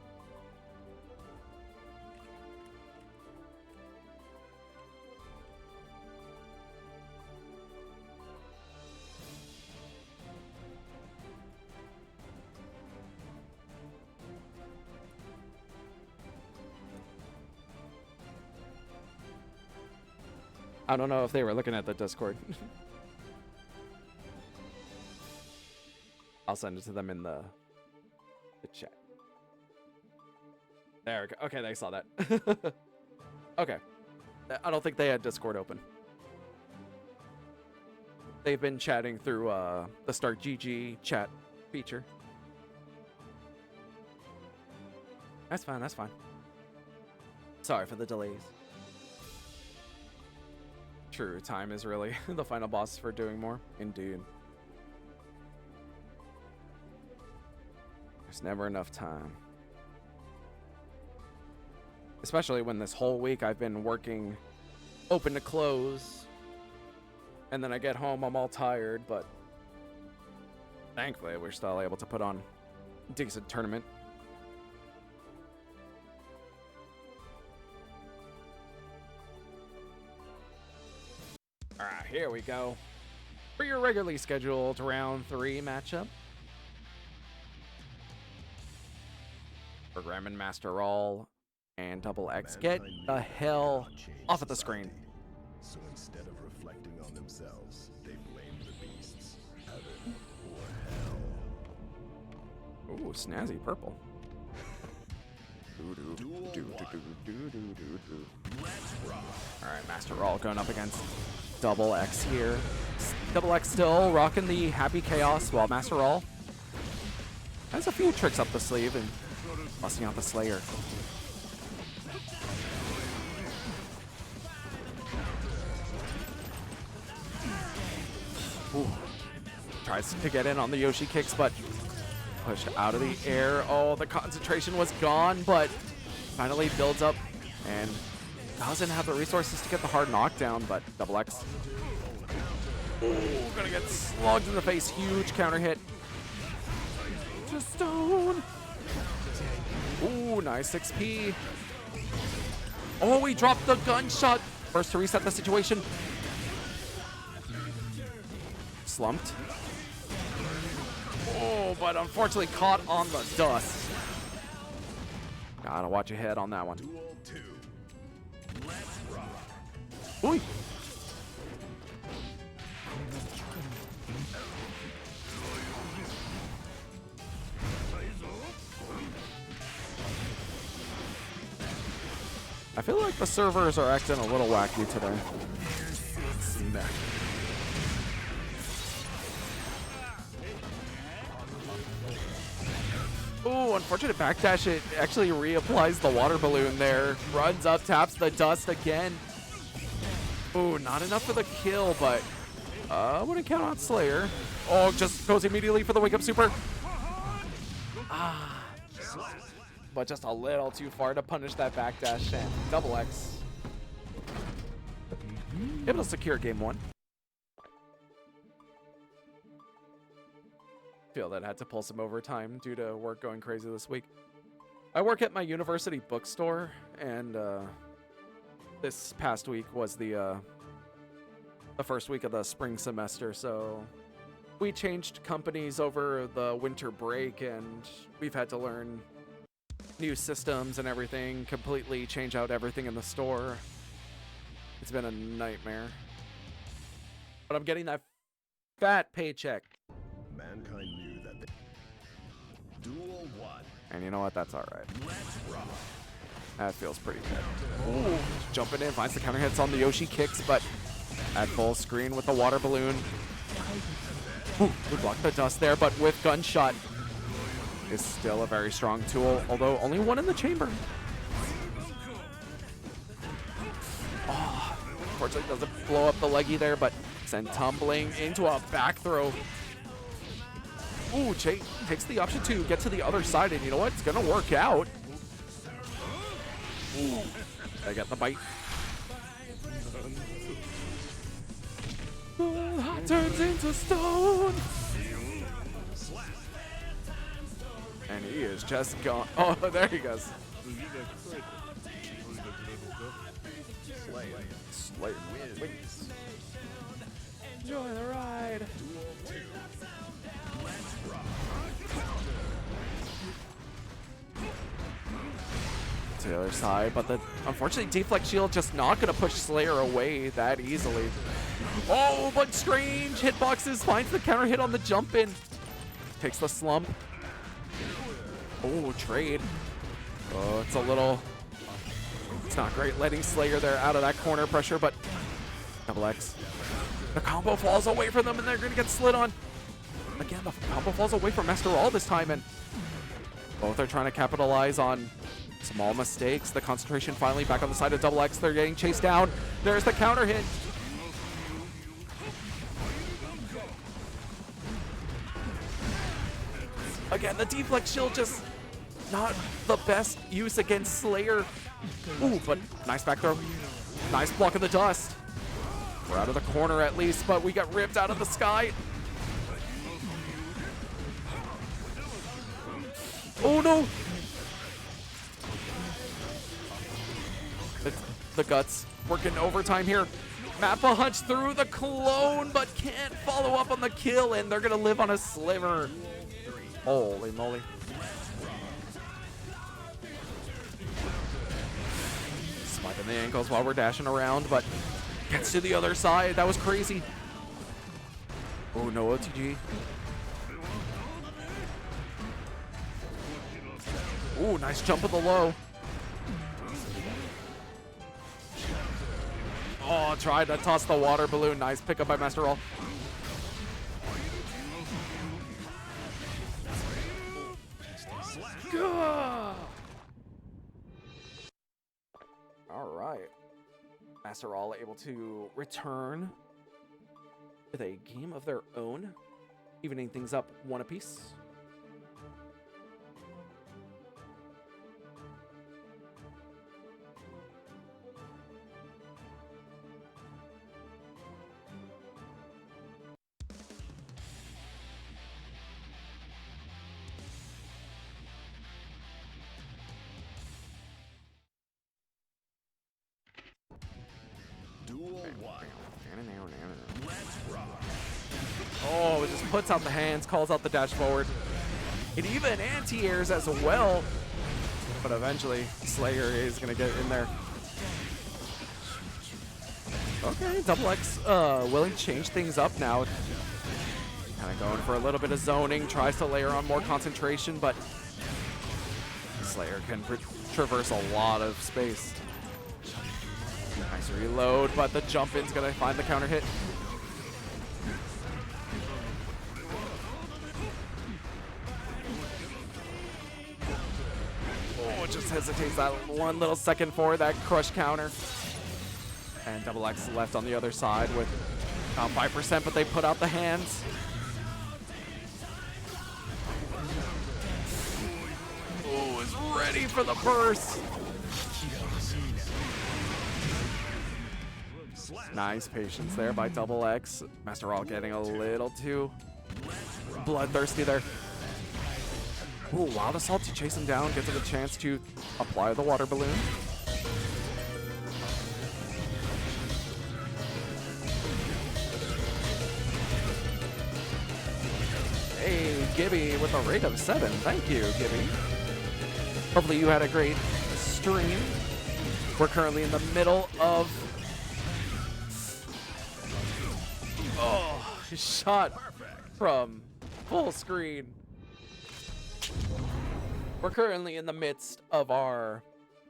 I don't know if they were looking at the Discord. I'll send it to them in the chat. There we go. Okay, they saw that. Okay. I don't think they had Discord open. They've been chatting through the Start GG chat feature. That's fine, that's fine. Sorry for the delays. True, time is really the final boss for doing more. Indeed. There's never enough time. Especially when this whole week I've been working open to close. And then I get home, I'm all tired, but thankfully we're still able to put on a decent tournament. Alright, here we go. For your regularly scheduled round 3 matchup. For Grandmaster All and Double X. Get the hell off of the screen. So instead of reflecting on themselves, they blame the beasts, heaven or hell. Ooh, snazzy purple. Alright, Master All going up against Double X here. Double X still rocking the Happy Chaos, while Master All has a few tricks up the sleeve and busting out the Slayer. Ooh. Tries to get in on the Yoshi kicks, but pushed out of the air. Oh, the concentration was gone, but finally builds up and doesn't have the resources to get the hard knockdown, but Double X. Ooh, gonna get slugged in the face. Huge counter hit. To stone. Ooh, nice XP. Oh, he dropped the gunshot. First to reset the situation. Slumped. Oh, but unfortunately caught on the dust. Gotta watch your head on that one. Ooh. I feel like the servers are acting a little wacky today. Ooh, unfortunate backdash. It actually reapplies the water balloon there. Runs up, taps the dust again. Ooh, not enough for the kill, but wouldn't count on Slayer. Oh, just goes immediately for the wake up super. Ah. But just a little too far to punish that backdash, and Double X able to secure game 1. Feel that I had to pull some overtime due to work going crazy this week. I work at my university bookstore, and this past week was the first week of the spring semester, so we changed companies over the winter break, and we've had to learn new systems and everything, completely change out everything in the store. It's been a nightmare. But I'm getting that fat paycheck. Mankind knew that they... Duel And you know what? That's all right. That feels pretty good. Ooh, jumping in, finds the counter hits on the Yoshi kicks, but at full screen with the water balloon. Ooh, we blocked the dust there, but with gunshot is still a very strong tool, although only one in the chamber. Oh, unfortunately doesn't blow up the leggy there, but sent tumbling into a back throw. Ooh, Jay takes the option to get to the other side, and you know what? It's gonna work out. Ooh, I got the bite. Heart turns into stone. And he is just gone. Oh, there he goes. Slayer wins. Enjoy the ride. To the other side, but unfortunately deflect shield just not gonna push Slayer away that easily. Oh, but strange hitboxes, finds the counter hit on the jump in, takes the slump. Oh, trade. Oh, it's not great letting Slayer there out of that corner pressure, but double X. The combo falls away from them and they're gonna get slid on. Again, the combo falls away from Master All this time, and both are trying to capitalize on small mistakes. The concentration finally back on the side of double X. They're getting chased down. There's the counter hit. Again, the deflect shield just not the best use against Slayer. Ooh, but nice back throw. Nice block of the dust. We're out of the corner at least, but we got ripped out of the sky. Oh no! The guts working overtime here. Mappa hunts through the clone, but can't follow up on the kill, and they're gonna live on a sliver. Holy moly. Swiping the ankles while we're dashing around, but gets to the other side. That was crazy. Oh, no OTG. Ooh, nice jump of the low. Oh, tried to toss the water balloon. Nice pickup by Master Roll. All right. Master All able to return with a game of their own, evening things up one apiece. Oh, it just puts out the hands, calls out the dash forward. It even anti-airs as well. But eventually, Slayer is going to get in there. Okay, double X willing to change things up now. Kind of going for a little bit of zoning, tries to layer on more concentration, but Slayer can traverse a lot of space. Nice reload, but the jump in's gonna find the counter hit. Oh, just hesitates that 1 little second for that crush counter. And double X left on the other side with about 5%, but they put out the hands. Oh, is ready for the burst. Nice patience there by double X. Master All getting a little too bloodthirsty there. Ooh, Wild Assault to chase him down, gets him a chance to apply the water balloon. Hey, Gibby with a rate of 7. Thank you, Gibby. Hopefully you had a great stream. We're currently in the middle of... Oh, shot from full screen. We're currently in the midst of our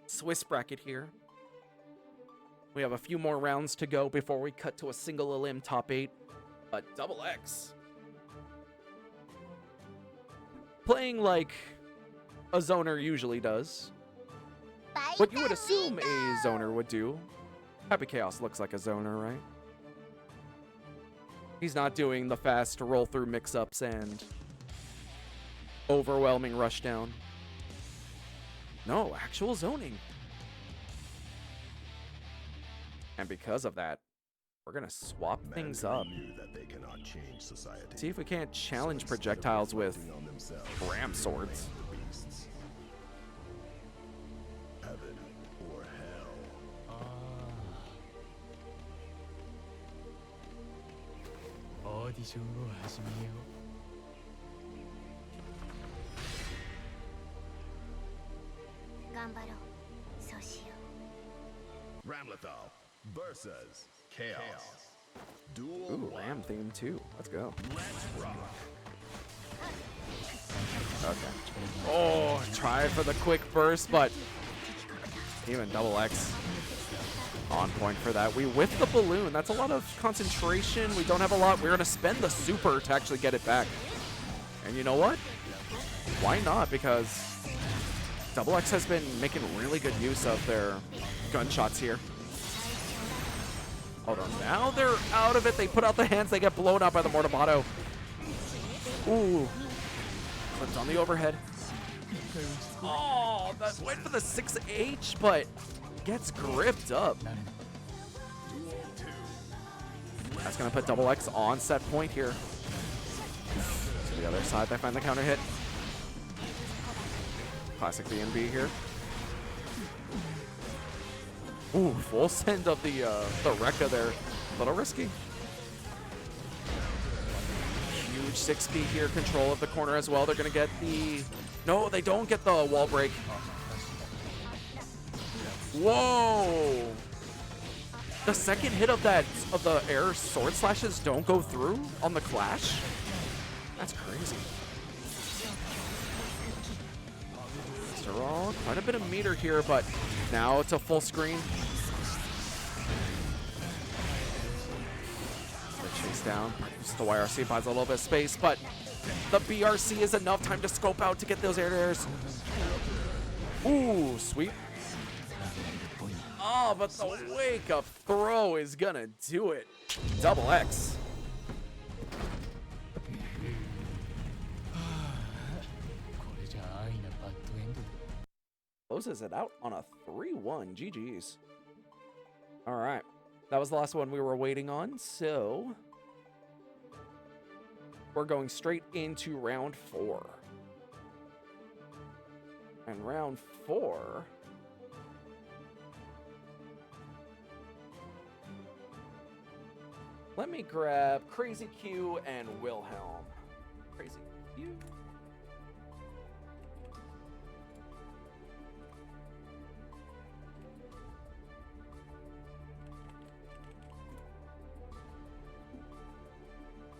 Swiss bracket here. We have a few more rounds to go before we cut to a single elim top 8. But Double X playing like a zoner usually does. What you would assume a zoner would do. Happy Chaos looks like a zoner, right? He's not doing the fast roll through mix-ups and overwhelming rushdown. No, actual zoning. And because of that, we're gonna swap things up. See if we can't challenge projectiles with ram swords. Heaven or hell. オーディションを始めよう。頑張ろう。そうしよう。Ramlethal versus Chaos. Duel Ooh, one. ram theme too. Let's go. Let's rock. Okay. Oh, try for the quick burst, but even Double X on point for that. We whiffed the balloon. That's a lot of concentration. We don't have a lot. We're going to spend the super to actually get it back. And you know what? Why not? Because Double X has been making really good use of their gunshots here. Hold on. Now they're out of it. They put out the hands. They get blown out by the Mortamato. Ooh. Flipped on the overhead. Oh, that's went for the 6H, but gets gripped up. That's going to put Double X on set point here. To the other side, they find the counter hit. Classic B&B here. Ooh, full send of the Rekka there. A little risky. Huge 6B here, control of the corner as well. They're going to get the... No, they don't get the wall break. Whoa! The second hit of the air sword slashes don't go through on the clash? That's crazy. After all, quite a bit of meter here, but now it's a full screen. The chase down. Just the YRC buys a little bit of space, but the BRC is enough time to scope out to get those air to airs. Ooh, sweep. Oh, but the wake up throw is gonna do it. Double X. Closes it out on a 3-1. GG's. All right. That was the last one we were waiting on, so we're going straight into round 4. And round 4... Let me grab Crazy Q and Wilhelm. Crazy Q.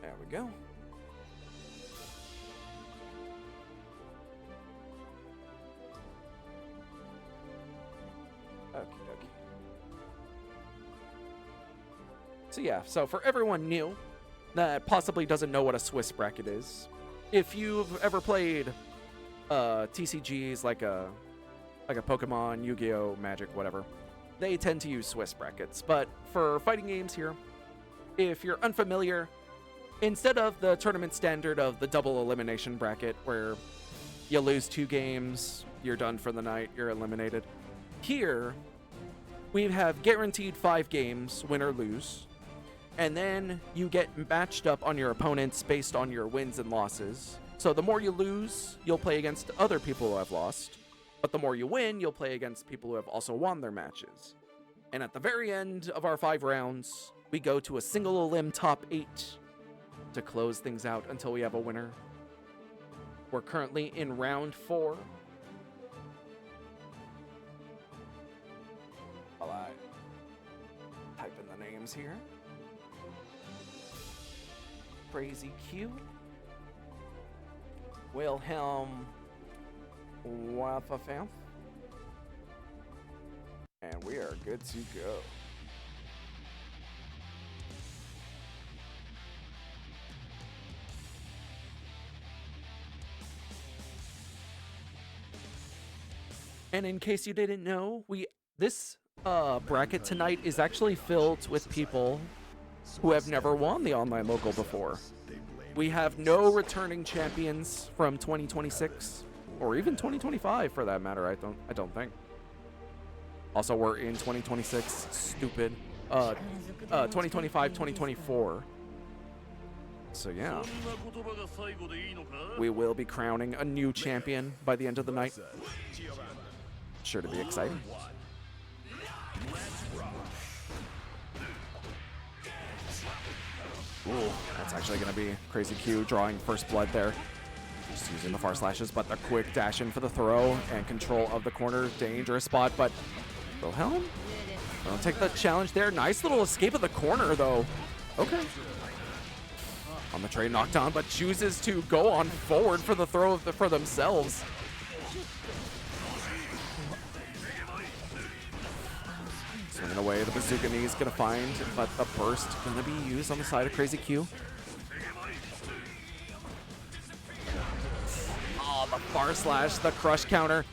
There we go. Okay. So yeah, so for everyone new that possibly doesn't know what a Swiss bracket is, if you've ever played TCGs like a Pokemon, Yu-Gi-Oh, Magic, whatever, they tend to use Swiss brackets. But for fighting games here, if you're unfamiliar, instead of the tournament standard of the double elimination bracket where you lose 2 games, you're done for the night, you're eliminated, here we have guaranteed 5 games, win or lose. And then you get matched up on your opponents based on your wins and losses. So the more you lose, you'll play against other people who have lost. But the more you win, you'll play against people who have also won their matches. And at the very end of our 5 rounds, we go to a single elim top 8 to close things out until we have a winner. We're currently in round 4. While I type in the names here. Crazy Q, Wilhelm, Wafafam. And we are good to go. And in case you didn't know, this bracket tonight is actually filled with people who have never won the online local before. We have no returning champions from 2026 or even 2025 for that matter. I don't think. Also, we're in 2026. Stupid. 2025, 2024. So yeah, we will be crowning a new champion by the end of the night. Sure to be exciting. Ooh, that's actually going to be Crazy Q drawing first blood there. Just using the far slashes, but the quick dash in for the throw and control of the corner. Dangerous spot, but Wilhelm don't take the challenge there. Nice little escape of the corner, though. Okay. On the trade knockdown, but chooses to go on forward for the throw for themselves. Swinging away, the bazooka knee is going to find, but the burst going to be used on the side of Crazy Q. Oh, the far slash, the crush counter.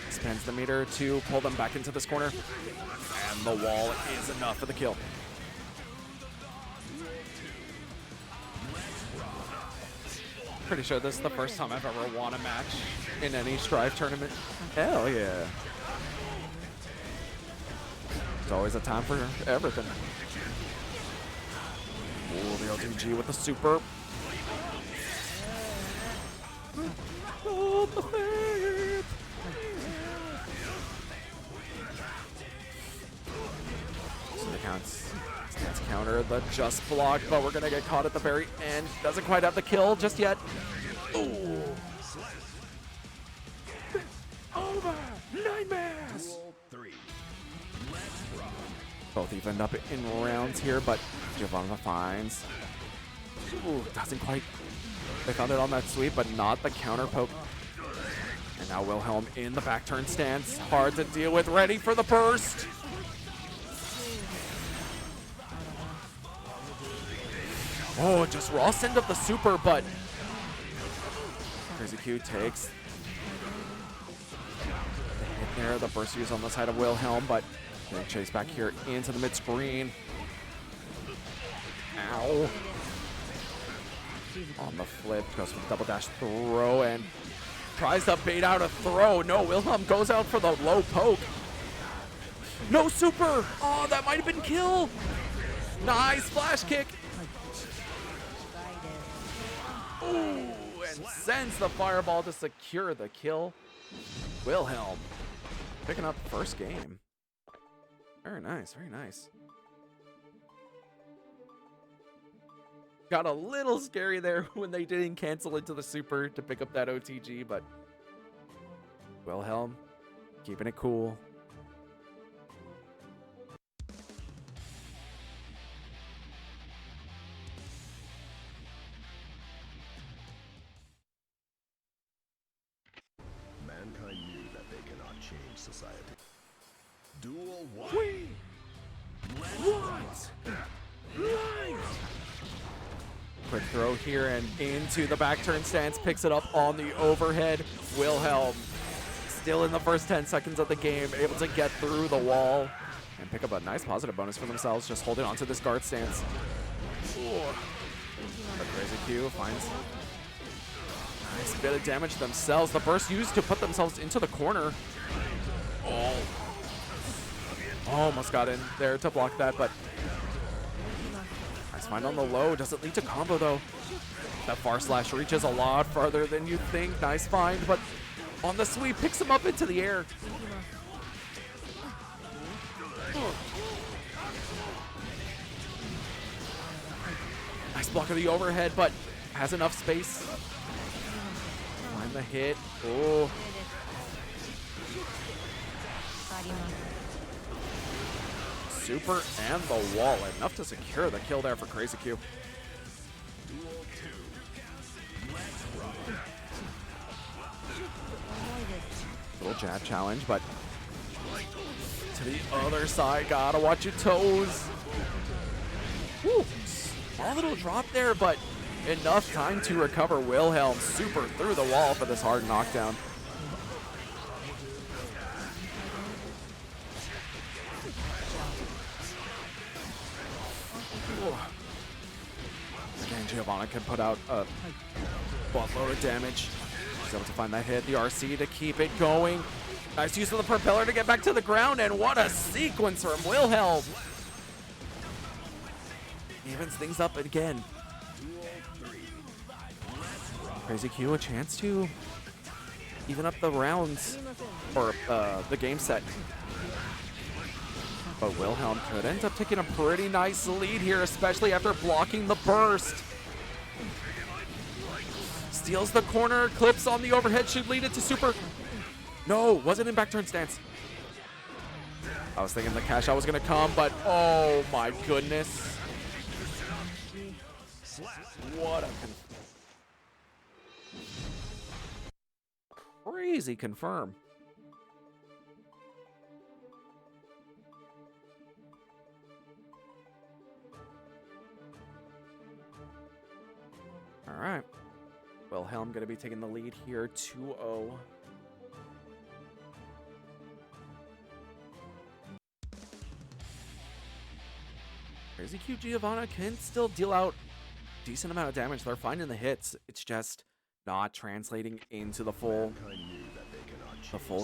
Spends the meter to pull them back into this corner. And the wall is enough for the kill. Pretty sure this is the first time I've ever won a match in any Strive tournament. Hell yeah. There's always a time for everything. Oh, the LTG with the super. Oh, the faith. So the counts. Stance counter, the just block, but we're gonna get caught at the very end. Doesn't quite have the kill just yet. Ooh. Over. Nightmares. Both even up in rounds here, but Giovanna finds. Ooh, doesn't quite. They found it on that sweep, but not the counter poke. And now Wilhelm in the back turn stance. Hard to deal with, ready for the burst. Oh, just raw send of the super, but Crazy Q takes the hit there. The burst use on the side of Wilhelm, but getting chased back here into the mid screen. Ow. On the flip, goes for the double dash throw and tries to bait out a throw. No, Wilhelm goes out for the low poke. No super. Oh, that might have been kill. Nice flash kick. Ooh, and sends the fireball to secure the kill. Wilhelm picking up first game. Very nice, very nice. Got a little scary there when they didn't cancel into the super to pick up that OTG, but Wilhelm keeping it cool. Mankind knew that they cannot change society. Duel 1. Quick throw here and into the back turn stance, picks it up on the overhead. Wilhelm still in the first 10 seconds of the game, able to get through the wall and pick up a nice positive bonus for themselves, just holding onto this guard stance. Ooh. The Crazy Q finds a nice bit of damage themselves. The burst used to put themselves into the corner. Oh. Almost got in there to block that, but nice find on the low. Doesn't lead to combo, though. That far slash reaches a lot farther than you think. Nice find, but on the sweep, picks him up into the air. Nice block of the overhead, but has enough space. Find the hit. Oh. Super and the wall. Enough to secure the kill there for Crazy Q. Duel 2. Let's rock. Little jab challenge, but to the other side. Gotta watch your toes. Woo. Small little drop there, but enough time to recover. Wilhelm super through the wall for this hard knockdown. Again, Giovanna can put out a buttload of damage. She's able to find that hit, the RC to keep it going. Nice use of the propeller to get back to the ground, and what a sequence from Wilhelm. Evens things up again. Crazy Q, a chance to even up the rounds, or the game set. But Wilhelm could end up taking a pretty nice lead here, especially after blocking the burst. Steals the corner, clips on the overhead, should lead it to super. No, wasn't in back turn stance. I was thinking the cash out was gonna come, but oh my goodness. What a crazy confirm. All right. Wilhelm going to be taking the lead here, 2-0. Crazy Q Giovanna can still deal out a decent amount of damage. They're finding the hits. It's just not translating into the full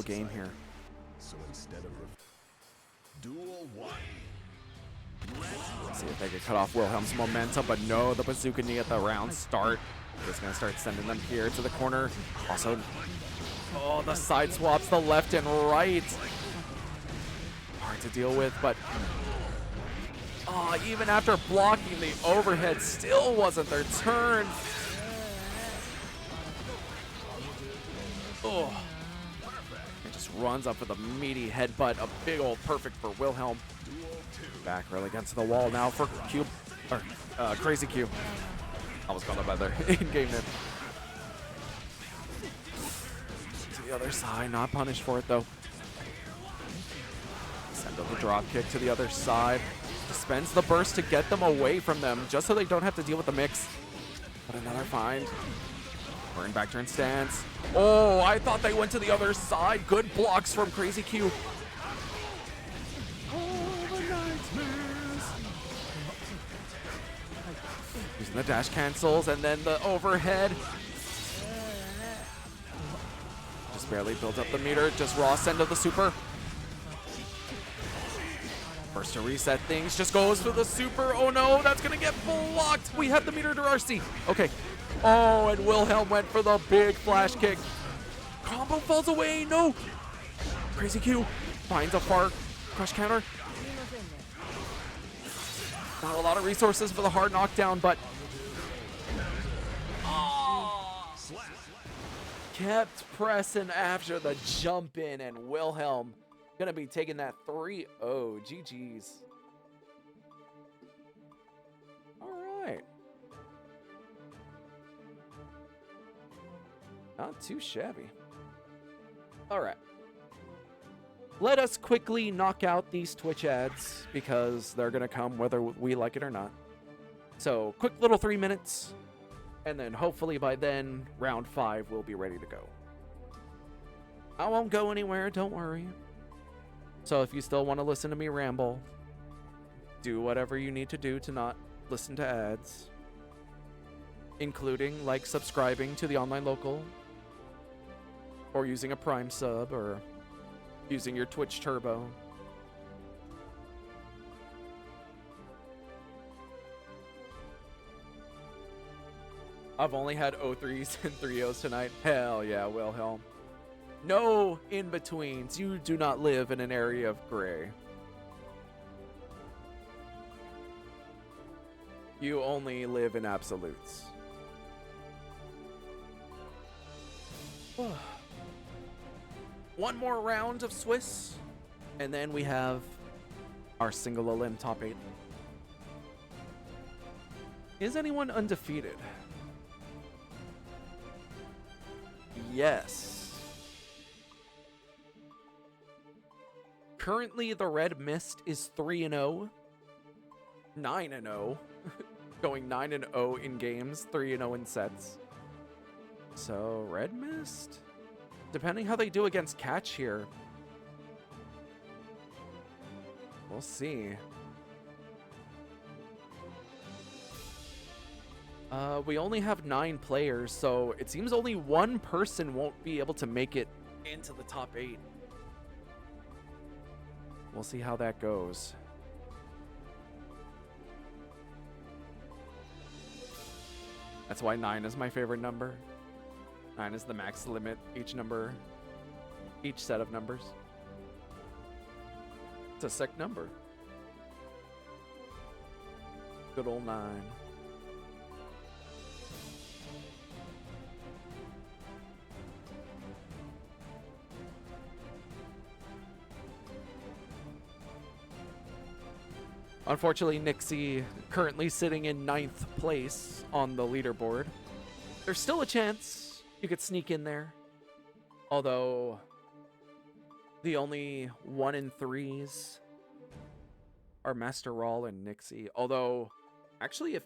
game here. So instead of duel 1. See if they could cut off Wilhelm's momentum, but no, the bazooka knee at the round start. Just gonna start sending them here to the corner. Also, oh, the side swaps, the left and right. Hard to deal with, but oh, even after blocking the overhead, still wasn't their turn. Oh, it just runs up with a meaty headbutt, a big old perfect for Wilhelm. Back really against the wall now for Q, or Crazy Q. Almost called up by their in-game name. To the other side, not punished for it though. Send up the drop kick to the other side. Spends the burst to get them away from them, just so they don't have to deal with the mix. But another find. We're in back turn stance. Oh, I thought they went to the other side. Good blocks from Crazy Q. Using the dash cancels and then the overhead. Just barely builds up the meter. Just raw send of the super. First to reset things. Just goes for the super. Oh no, that's going to get blocked. We have the meter to RC. Okay. Oh, and Wilhelm went for the big flash kick. Combo falls away. No. Crazy Q finds a far crush counter. Not a lot of resources for the hard knockdown, but kept pressing after the jump in, and Wilhelm gonna be taking that 3-0. GG's. All right. Not too shabby. All right. Let us quickly knock out these Twitch ads because they're going to come whether we like it or not. So, quick little 3 minutes, and then hopefully by then, round 5 will be ready to go. I won't go anywhere, don't worry. So if you still want to listen to me ramble, do whatever you need to do to not listen to ads, including like subscribing to the online local, or using a Prime sub, or using your Twitch Turbo. I've only had 0-3s and 3-0s tonight. Hell yeah, Wilhelm. No in-betweens. You do not live in an area of gray. You only live in absolutes. One more round of Swiss, and then we have our single elim top 8. Is anyone undefeated? Yes. Currently, the Red Mist is 3-0. 9-0. Going 9-0 in games, 3-0 in sets. So, Red Mist? Depending how they do against Catch here. We'll see. We only have 9 players, so it seems only one person won't be able to make it into the top 8. We'll see how that goes. That's why 9 is my favorite number. 9 is the max limit, each set of numbers. It's a sick number. Good old 9. Unfortunately, Nixie currently sitting in 9th place on the leaderboard. There's still a chance you could sneak in there. Although, the only 1 in 3s are Master Rawl and Nixie. Although, actually, if...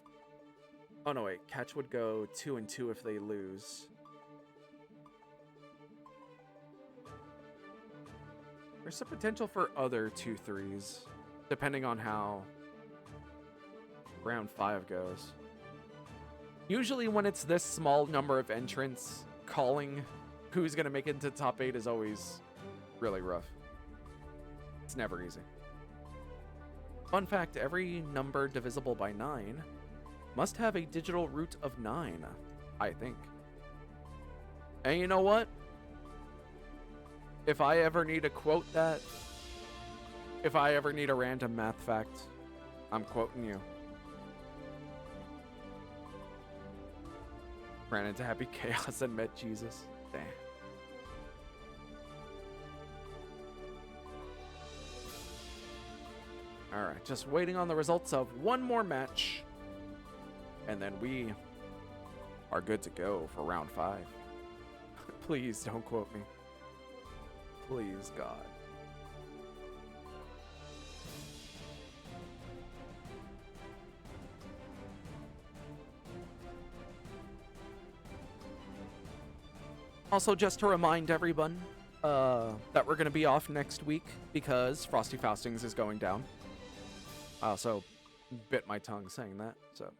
Oh, no, wait. Catch would go 2 and 2 if they lose. There's a potential for other 2-3s. Depending on how round 5 goes. Usually when it's this small number of entrants, calling who's going to make it into top 8 is always really rough. It's never easy. Fun fact, every number divisible by 9 must have a digital root of 9, I think. And you know what? If I ever need to quote that, if I ever need a random math fact, I'm quoting you. Ran into Happy Chaos and met Jesus. Damn. Alright, just waiting on the results of one more match. And then we are good to go for round 5. Please don't quote me. Please, God. Also, just to remind everyone that we're going to be off next week because Frosty Faustings is going down. I also bit my tongue saying that, so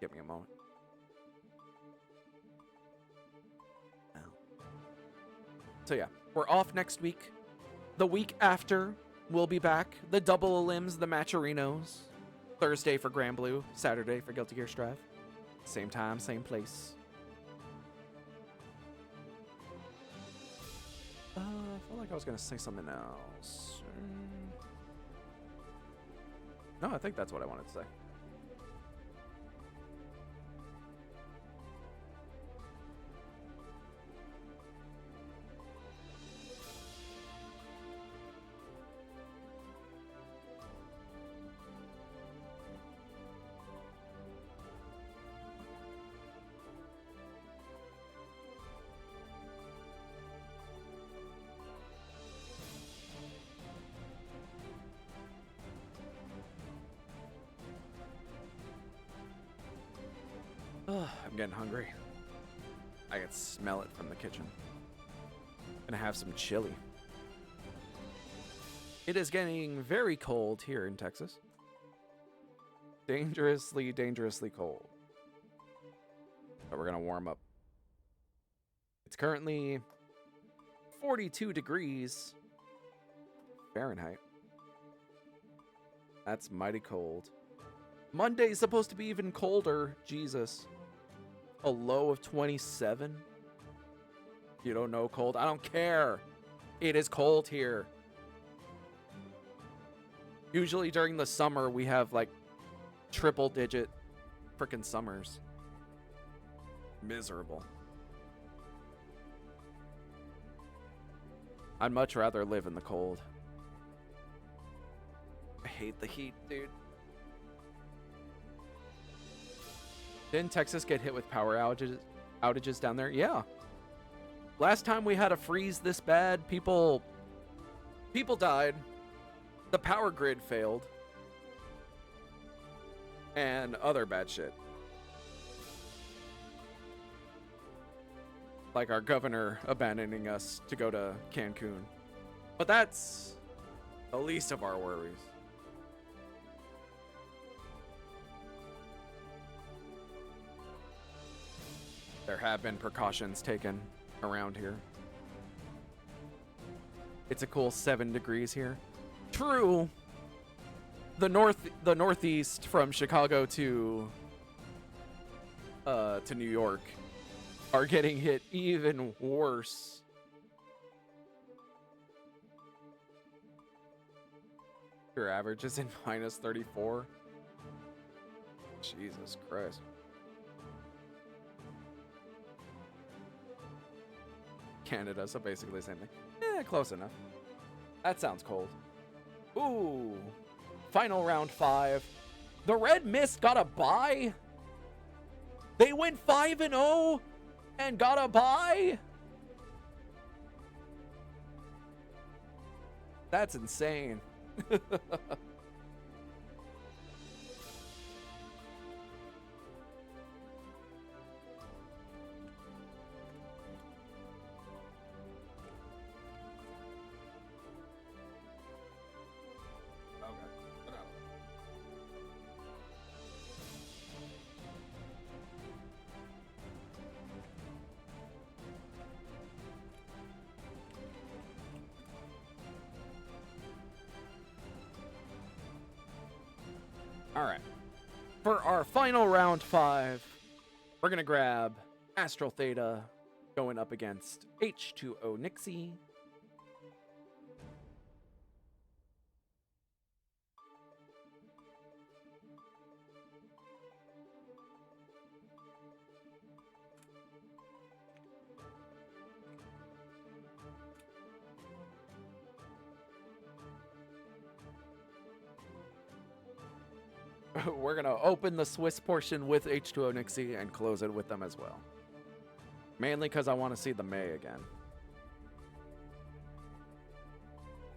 give me a moment. So yeah, we're off next week. The week after, we'll be back. The Double Limbs, the Matcherinos. Thursday for Grand Blue, Saturday for Guilty Gear Strive. Same time, same place. I felt like I was going to say something else. No, I think that's what I wanted to say. I'm getting hungry. I can smell it from the kitchen. Gonna have some chili. It is getting very cold here in Texas. Dangerously, dangerously cold. But we're gonna warm up. It's currently 42 degrees Fahrenheit. That's mighty cold. Monday's supposed to be even colder. Jesus. A low of 27. You don't know cold? I don't care. It is cold here. Usually during the summer, we have like triple digit frickin' summers. Miserable. I'd much rather live in the cold. I hate the heat, dude. Didn't Texas get hit with power outages down there? Yeah. Last time we had a freeze this bad, people died. The power grid failed. And other bad shit. Like our governor abandoning us to go to Cancun. But that's the least of our worries. There have been precautions taken around here. It's a cool 7 degrees here. True. The northeast from Chicago to New York are getting hit even worse. Your average is in minus 34. Jesus Christ. Canada, so basically the same thing. Close enough. That sounds cold. Ooh. Final round 5. The Red Mist got a bye? They went 5-0 and got a bye? That's insane. All right. For our final round 5, we're going to grab Astral Theta going up against H2O Nixie. We're going to open the Swiss portion with H2O Nixie and close it with them as well. Mainly because I want to see the May again.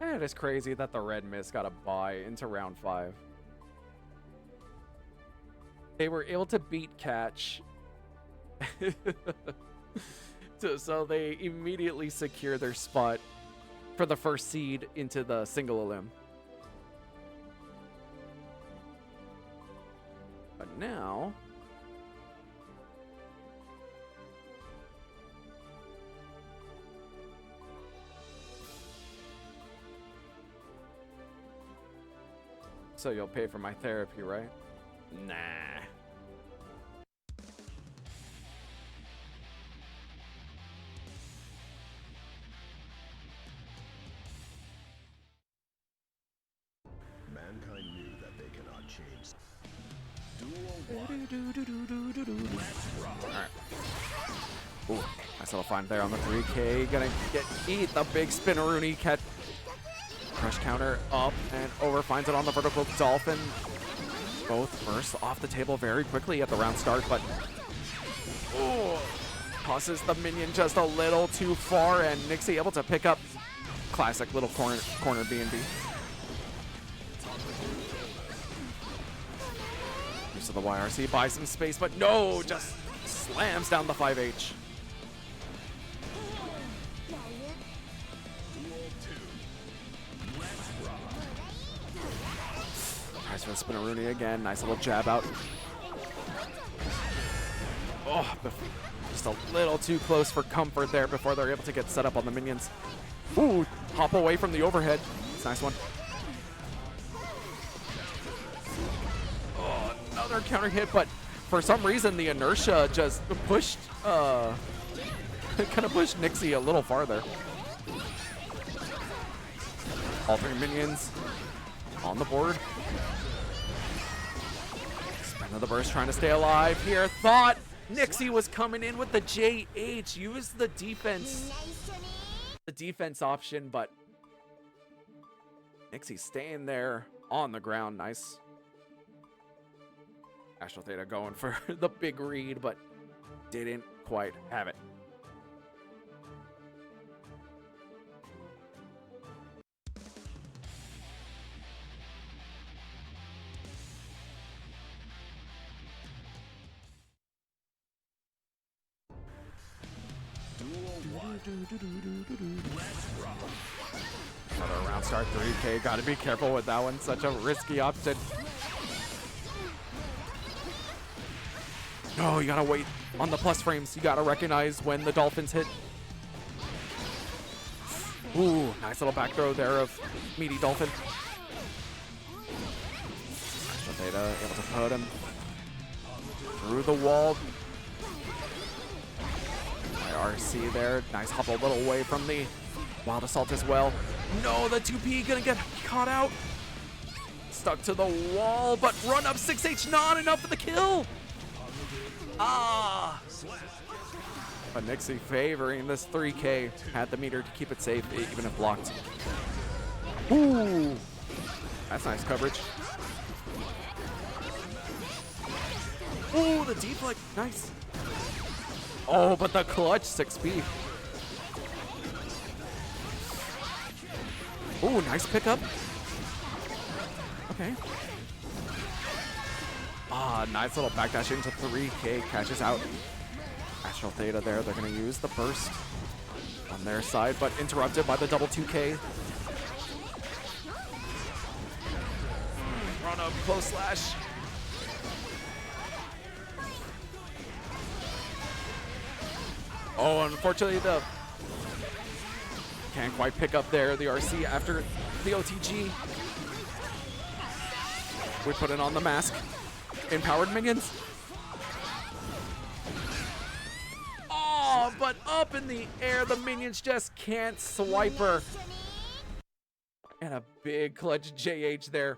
And it is crazy that the Red Mist got a bye into round 5. They were able to beat Catch. So they immediately secure their spot for the first seed into the single elim. But now... So you'll pay for my therapy, right? Nah. Mankind knew that they cannot change. Alright. Ooh, nice little find there on the 3K. Gonna eat the big spinneroonie. Catch. Crush counter up and over. Finds it on the vertical dolphin. Both first off the table very quickly at the round start, but ooh, tosses the minion just a little too far, and Nixie able to pick up classic little corner B&B. Use of the YRC, buys some space, but no, just slams down the 5H. Tries for the spinneroonie again. Nice little jab out. Oh, just a little too close for comfort there before they're able to get set up on the minions. Ooh, hop away from the overhead. It's a nice one. Oh, another counter hit, but for some reason the inertia just pushed, kind of pushed Nixie a little farther. All 3 minions on the board. Another burst trying to stay alive here. Thought Nixie was coming in with the JH. Used the defense option, but Nixie staying there on the ground. Nice. Astral Theta going for the big read, but didn't quite have it. Another round start 3K. Gotta be careful with that one. Such a risky option. No, you gotta wait on the plus frames. You gotta recognize when the dolphins hit. Ooh, nice little back throw there of Meaty Dolphin. Theta able to put him through the wall. RC there. Nice hop a little away from the Wild Assault as well. No, the 2P gonna get caught out. Stuck to the wall, but run up 6H not enough for the kill. Ah. But Nixie favoring this 3K. Had the meter to keep it safe, even if blocked. Ooh. That's nice coverage. Ooh, the deflect. Nice. Oh, but the clutch 6B. Ooh, nice pickup. Okay. Ah, nice little backdash into 3K. Catches out Astral Theta there. They're going to use the burst on their side, but interrupted by the double 2K. Run up, close slash. Oh, unfortunately, the can't quite pick up there the RC after the OTG. We put it on the mask. Empowered minions. Oh, but up in the air, the minions just can't swipe her. And a big clutch JH there.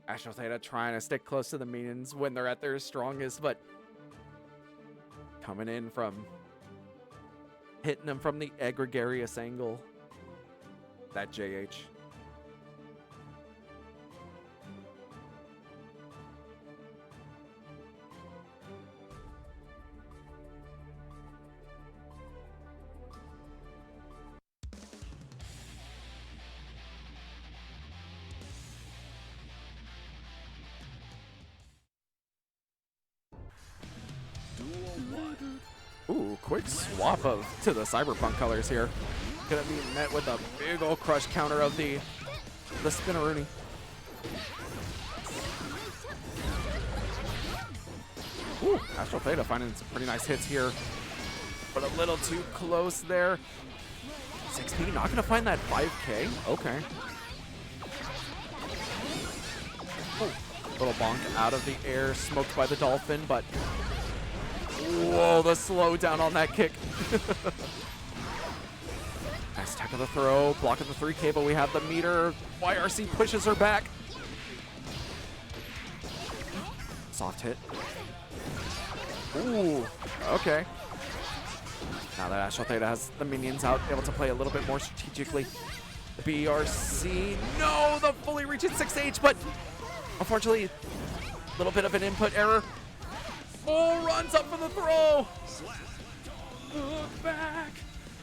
Astral Theta trying to stick close to the minions when they're at their strongest, but coming in from hitting them from the egregious angle. That JH. Ooh, quick swap of to the Cyberpunk colors here. Gonna be met with a big old crush counter of the Spinneroonie. Ooh, Astral Theta finding some pretty nice hits here, but a little too close there. 6P not gonna find that 5K. Okay. Ooh, little bonk out of the air, smoked by the Dolphin, but whoa, the slowdown on that kick. Nice tech of the throw, block of the 3K, but we have the meter. YRC pushes her back. Soft hit. Ooh, okay. Now that Astral Theta has the minions out, able to play a little bit more strategically. The BRC, no, the fully reaches 6H, but unfortunately, a little bit of an input error. Oh, runs up for the throw. Look back.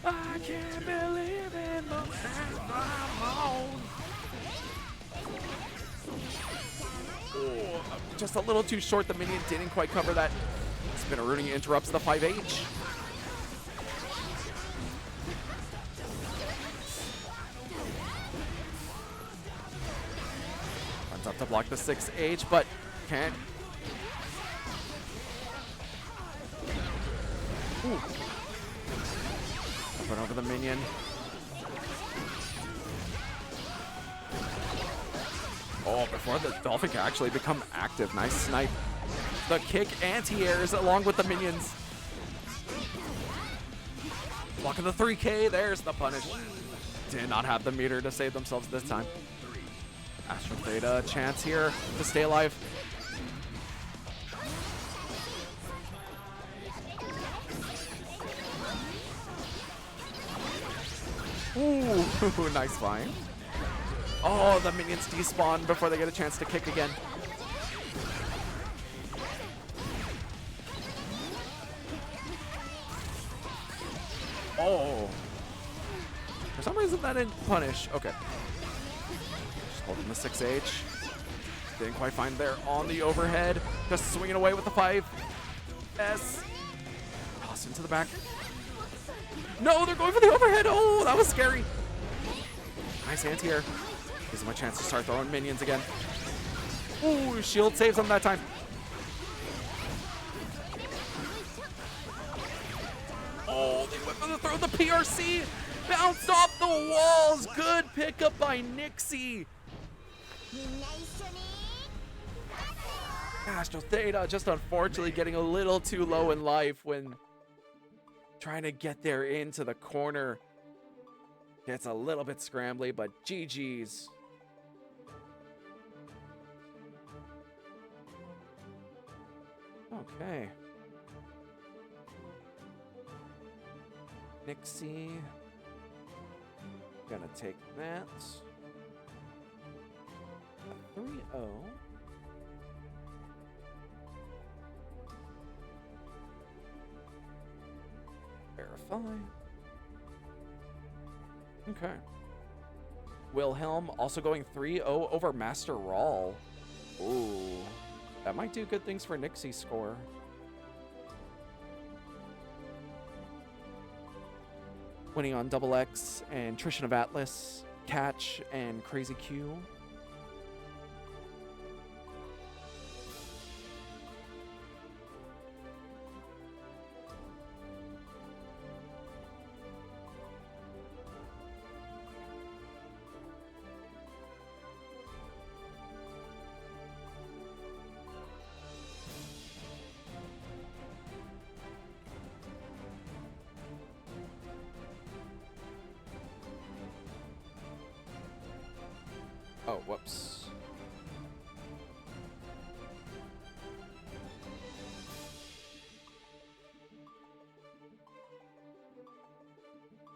I can't believe in the path I'm on. Oh, just a little too short. The minion didn't quite cover that. Spinneroonie interrupts the 5H. Runs up to block the 6H, but can't. Ooh. Put over the minion. Oh, before the Dolphin can actually become active. Nice snipe. The kick anti-airs along with the minions. Block of the 3K. There's the punish. Did not have the meter to save themselves this time. Astral Theta chance here to stay alive. Ooh, nice find. Oh, the minions despawn before they get a chance to kick again. Oh. For some reason that didn't punish. Okay. Just holding the 6H. Didn't quite find there on the overhead. Just swinging away with the 5S. into the back. No, they're going for the overhead. Oh, that was scary. Nice anti-air. This is my chance to start throwing minions again. Ooh, shield saves him that time. Oh, they went for the throw. The PRC bounced off the walls. Good pickup by Nixie. Astro Theta just unfortunately getting a little too low in life when trying to get there into the corner. Gets a little bit scrambly, but GG's. Okay. Nixie. Gonna take that. 3-0. Verify. Okay. Wilhelm also going 3-0 over Master Rawl. Ooh. That might do good things for Nixie's score. Winning on Double X and Trishan of Atlas, Catch, and Crazy Q. Oh, whoops.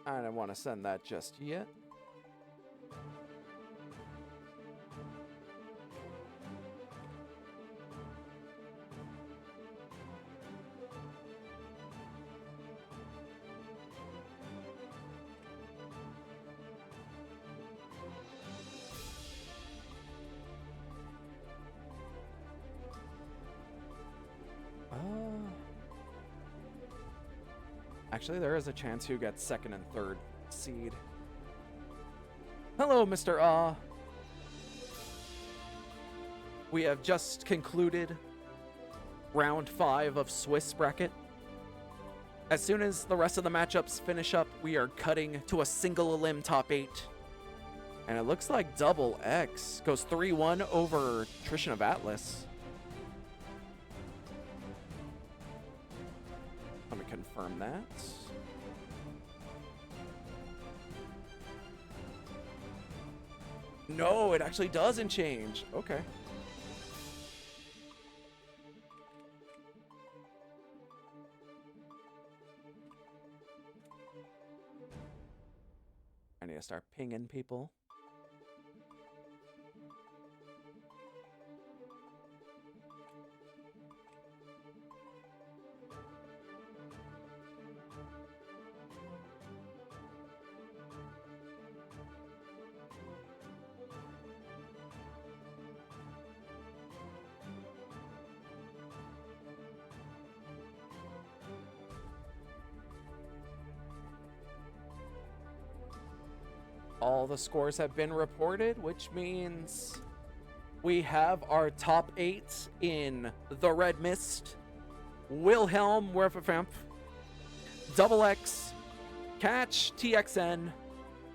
I don't want to send that just yet. Actually, there is a chance who gets second and third seed. Hello, Mr. Ah. We have just concluded round 5 of Swiss bracket. As soon as the rest of the matchups finish up, we are cutting to a single elim top 8. And it looks like Double X goes 3-1 over Trishan of Atlas. Let me confirm that. No, it actually doesn't change. Okay. I need to start pinging people. All the scores have been reported, which means we have our top 8 in the Red Mist, Wilhelm Werfefamp, Double X, Catch TXN,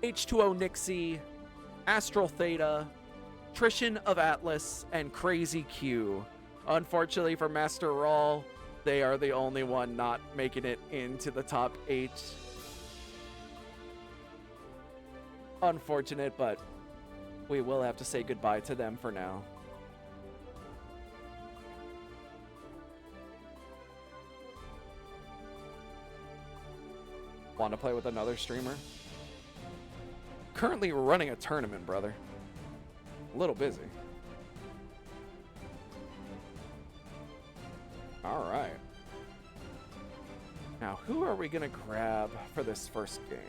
H2O Nixie, Astral Theta, Trishan of Atlas, and Crazy Q. Unfortunately for Master Rawl, they are the only one not making it into the top 8. Unfortunate, but we will have to say goodbye to them for now. Want to play with another streamer? Currently running a tournament, brother. A little busy. All right. Now, who are we going to grab for this first game?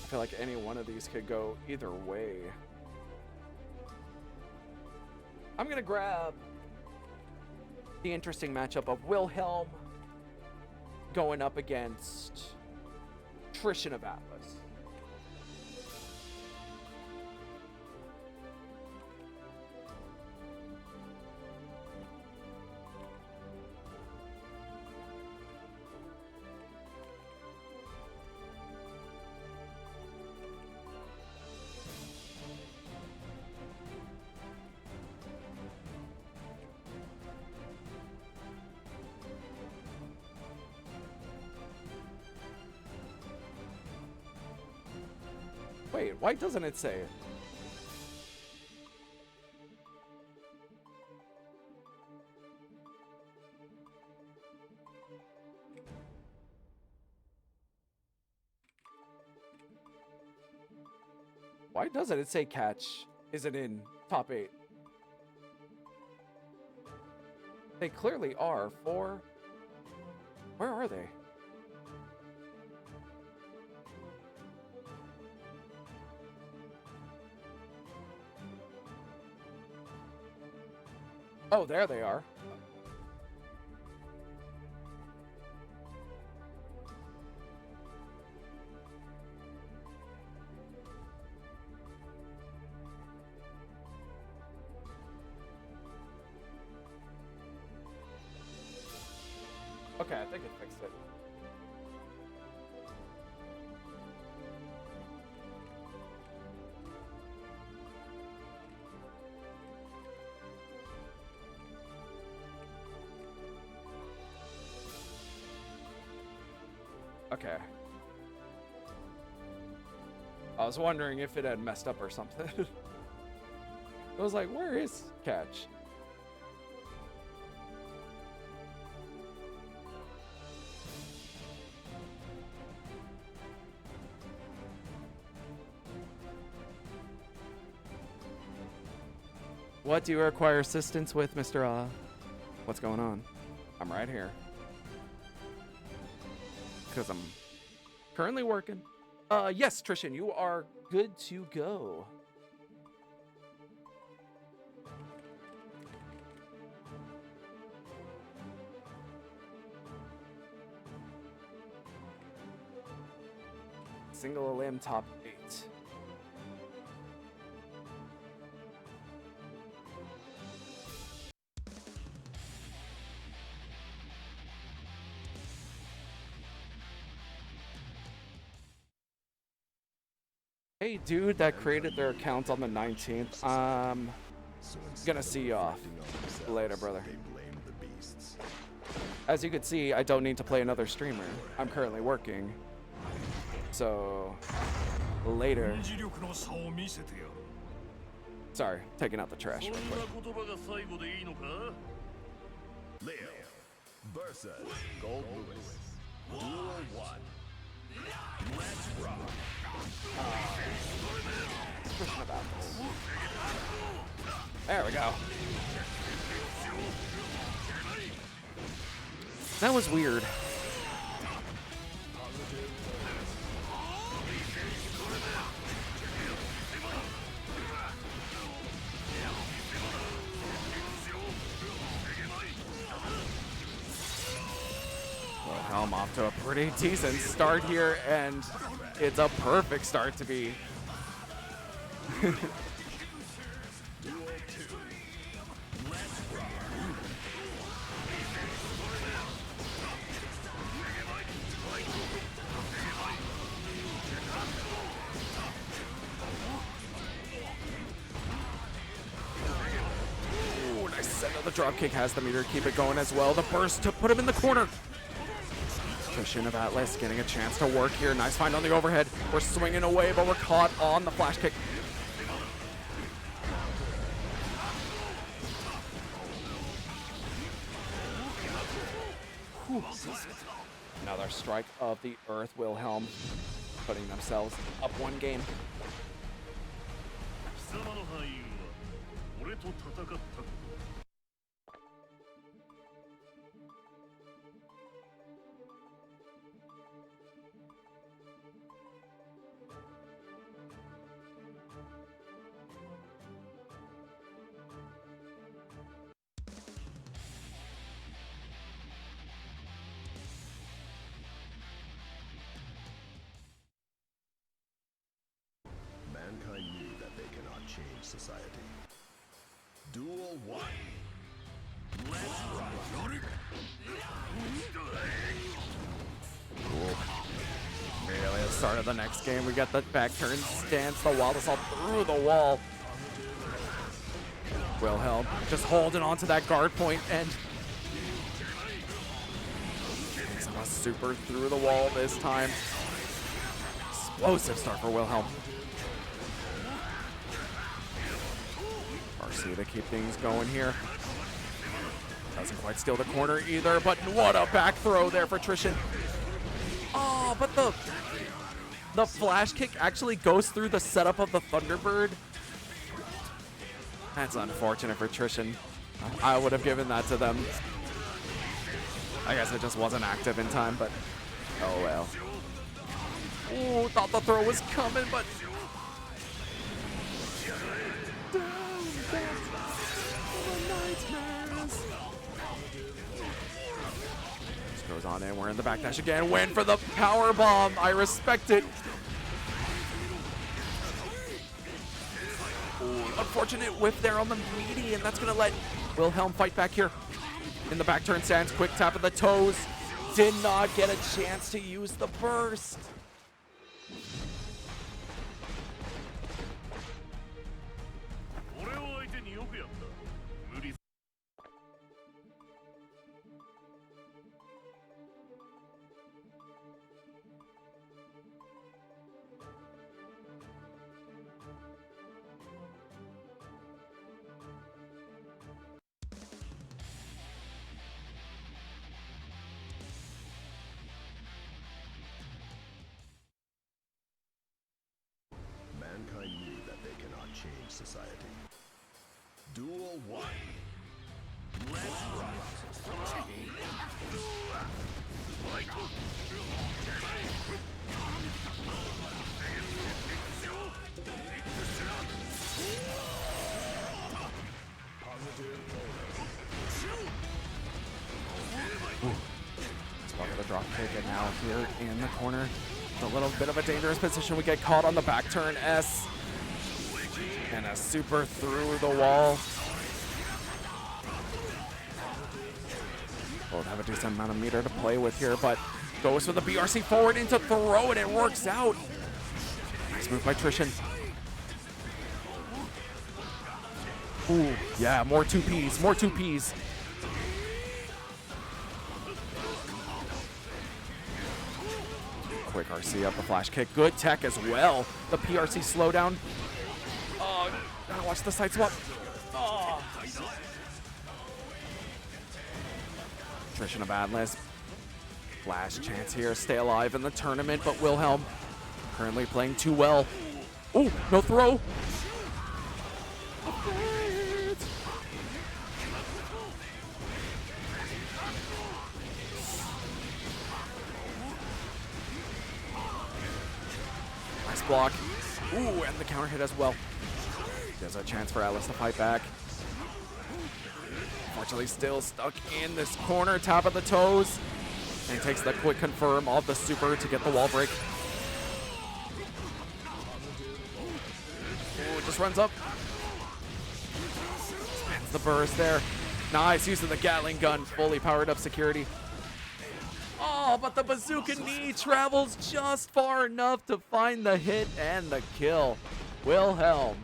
I feel like any one of these could go either way. I'm gonna grab the interesting matchup of Wilhelm going up against Trishan of Atlas. Wait, why doesn't it say it? Why doesn't it say catch isn't in top 8? They clearly are. For where are they? Oh, there they are. Okay, I think it fixed it. Okay. I was wondering if it had messed up or something. I was like, where is catch? What do you require assistance with, Mr. What's going on? I'm right here. Because I'm currently working. Yes, Trishan, you are good to go. Single limb top 8. Hey, dude that created their account on the 19th. Gonna see you off later, brother. As you can see, I don't need to play another streamer. I'm currently working. So, later. Sorry, taking out the trash real quick. Leo versus Gold Lewis. Duel 1. Let's rock. About this. There we go. That was weird. Wilhelm off to a pretty decent start here, and it's a perfect start to be. Ooh, nice set. The dropkick has the meter to keep it going as well. The burst to put him in the corner. Trishan of Atlas getting a chance to work here. Nice find on the overhead. We're swinging away, but we're caught on the flash kick. Whew. Another strike of the Earth. Wilhelm putting themselves up one game. Duel 1. Let's run. Cool. Really, at the start of the next game, we got the back turn stance, the wall assault through the wall. Wilhelm just holding on to that guard point and a super through the wall this time. Explosive start for Wilhelm. RC to keep things going here. Doesn't quite steal the corner either, but what a back throw there for Trishan. Oh, but the flash kick actually goes through the setup of the Thunderbird. That's unfortunate for Trishan. I would have given that to them. I guess it just wasn't active in time, but oh well. Ooh, thought the throw was coming, but just goes on in. We're in the backdash again. Win for the power bomb. I respect it. Ooh, unfortunate whip there on the meaty, and that's gonna let Wilhelm fight back here. In the back turn stance, quick tap of the toes. Did not get a chance to use the burst. Mankind knew that they cannot change society. Duel 1. Let's run. Spot for the drop kick, and now here in the corner. It's a little bit of a dangerous position. We get caught on the back turn S. And a super through the wall. Both have a decent amount of meter to play with here, but goes for the BRC forward into throw, and it works out. Nice move by Trishan. Ooh, yeah, more 2Ps, more 2Ps. Quick RC up the flash kick. Good tech as well. The PRC slowdown. Oh, gotta watch the side swap. Oh. Trishan of Atlas. Last chance here. Stay alive in the tournament, but Wilhelm currently playing too well. Oh, no throw. Block. Ooh, and the counter hit as well. There's a chance for Atlas to fight back. Unfortunately, still stuck in this corner, top of the toes. And takes the quick confirm of the super to get the wall break. Ooh, just runs up. Spins the burst there. Nice, using the Gatling gun, fully powered up security. Oh, but the bazooka knee travels just far enough to find the hit and the kill. Wilhelm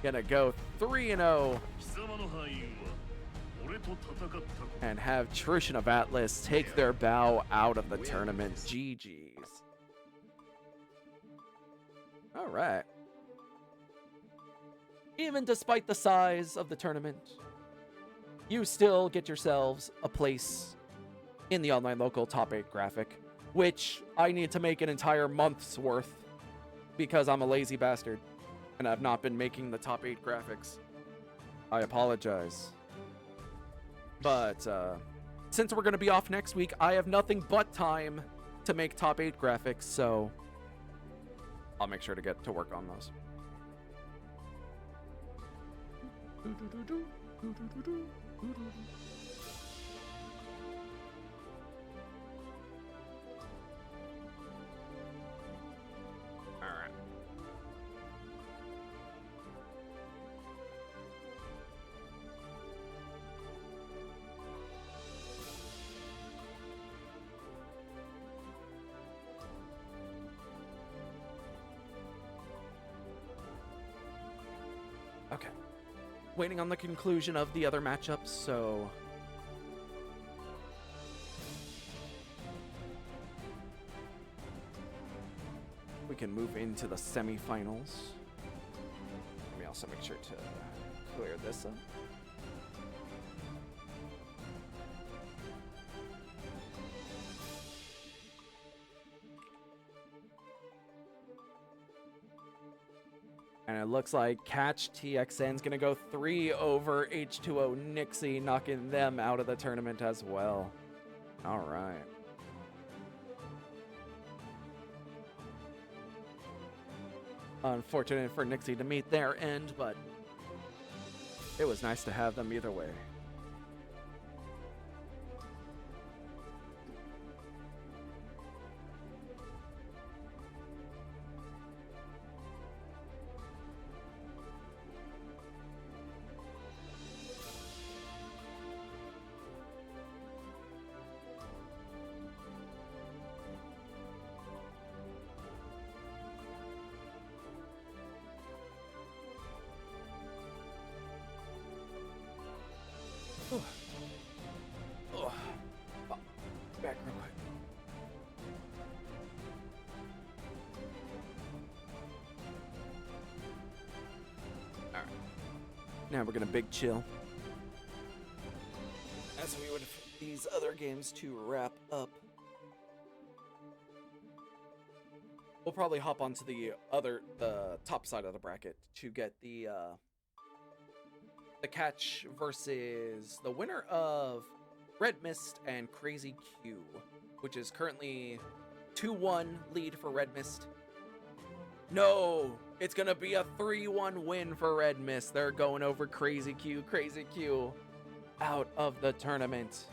gonna go 3-0 and have Trishan of Atlas take their bow out of the tournament. GG's. All right. Even despite the size of the tournament, you still get yourselves a place in the online local top 8 graphic, which I need to make an entire month's worth because I'm a lazy bastard and I've not been making the top 8 graphics. I apologize. But since we're going to be off next week, I have nothing but time to make top 8 graphics, so I'll make sure to get to work on those. waiting on the conclusion of the other matchups, so we can move into the semifinals. Let me also make sure to clear this up. And it looks like Catch TXN's gonna go 3 over H2O Nixie, knocking them out of the tournament as well. All right. Unfortunate for Nixie to meet their end, but it was nice to have them either way. Back real quick. All right. Now we're gonna big chill. As we would for these other games to wrap up. We'll probably hop onto the top side of the bracket to get the Catch versus the winner of Red Mist and Crazy Q, which is currently 2-1 lead for Red Mist. No, it's gonna be a 3-1 win for Red Mist. They're going over Crazy Q. Crazy Q out of the tournament.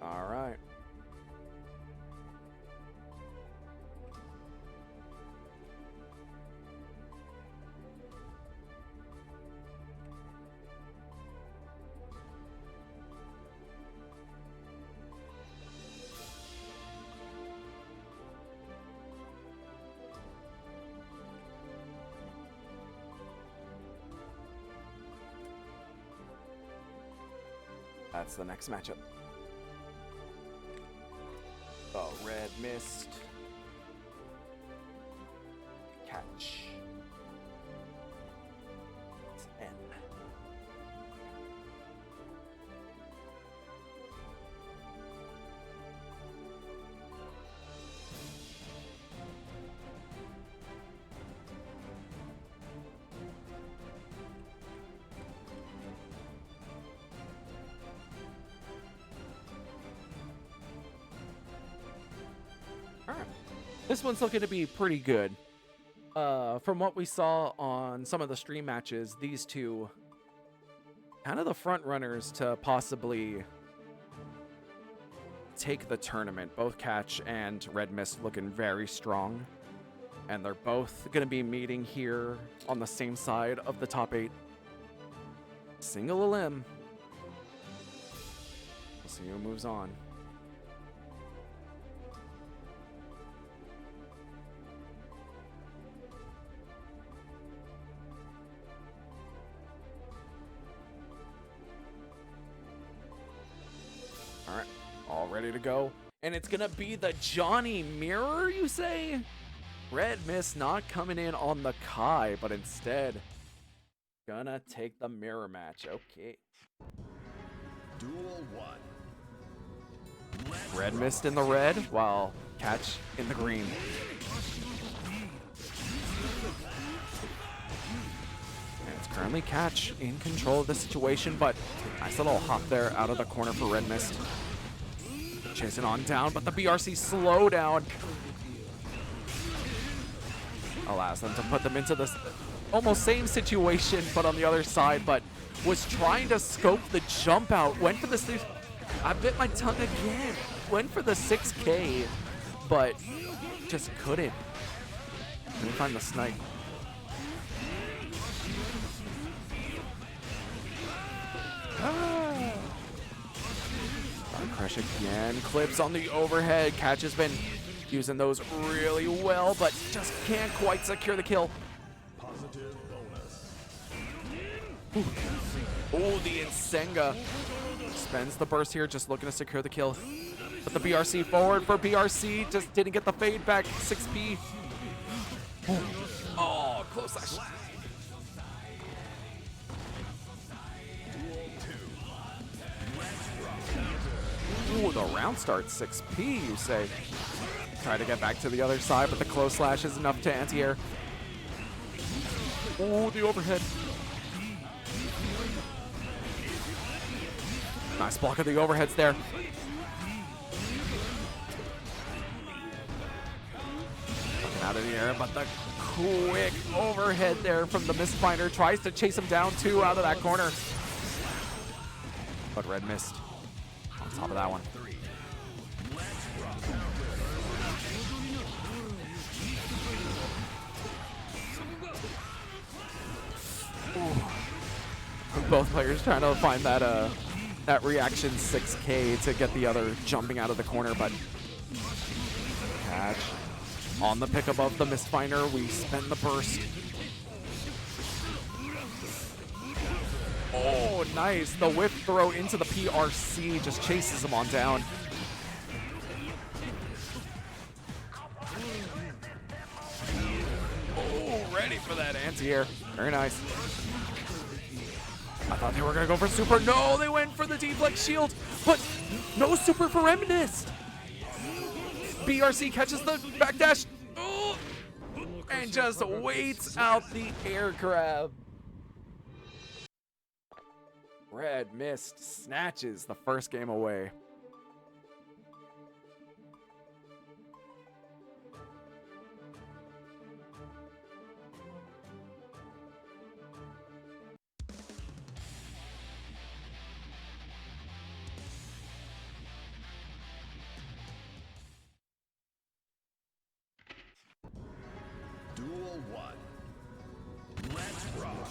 All right. That's the next matchup. Oh, Red Mist. Catch. It's N. This one's looking to be pretty good. From what we saw on some of the stream matches, these two kind of the front runners to possibly take the tournament. Both Catch and Red Mist looking very strong. And they're both going to be meeting here on the same side of the top 8. Single a limb. We'll see who moves on. All ready to go. And it's going to be the Johnny Mirror, you say? Red Mist not coming in on the Kai, but instead gonna take the mirror match. Okay. Duel 1. Red Mist in the red, while Catch in the green. And it's currently Catch in control of the situation, but nice little hop there out of the corner for Red Mist. Chasing on down, but the BRC slowdown allows them to put them into this almost same situation, but on the other side, but was trying to scope the jump out, went for the, I bit my tongue again, went for the 6K, but just couldn't find the snipe. Crush again, clips on the overhead. Catch has been using those really well, but just can't quite secure the kill. Oh, the Insenga spends the burst here, just looking to secure the kill. But the BRC forward for BRC, just didn't get the fade back. 6P. Oh, close slash. Ooh, the round starts 6P, you say. Try to get back to the other side, but the close slash is enough to anti-air. Ooh, the overhead. Nice block of the overheads there. Looking out of the air, but the quick overhead there from the Mistfinder tries to chase him down too out of that corner. But Red missed on top of that one. Ooh. Both players trying to find that reaction 6K to get the other jumping out of the corner, but catch on the pick above the Mistfinder. We spend the burst. Oh, nice. The whip throw into the PRC just chases him on down. Oh, ready for that anti-air. Very nice. I thought they were going to go for super. No, they went for the deflect shield, but no super for Reminisced. BRC catches the backdash. Oh, and just waits out the air grab. Red Mist snatches the first game away. Duel 1. Let's rock.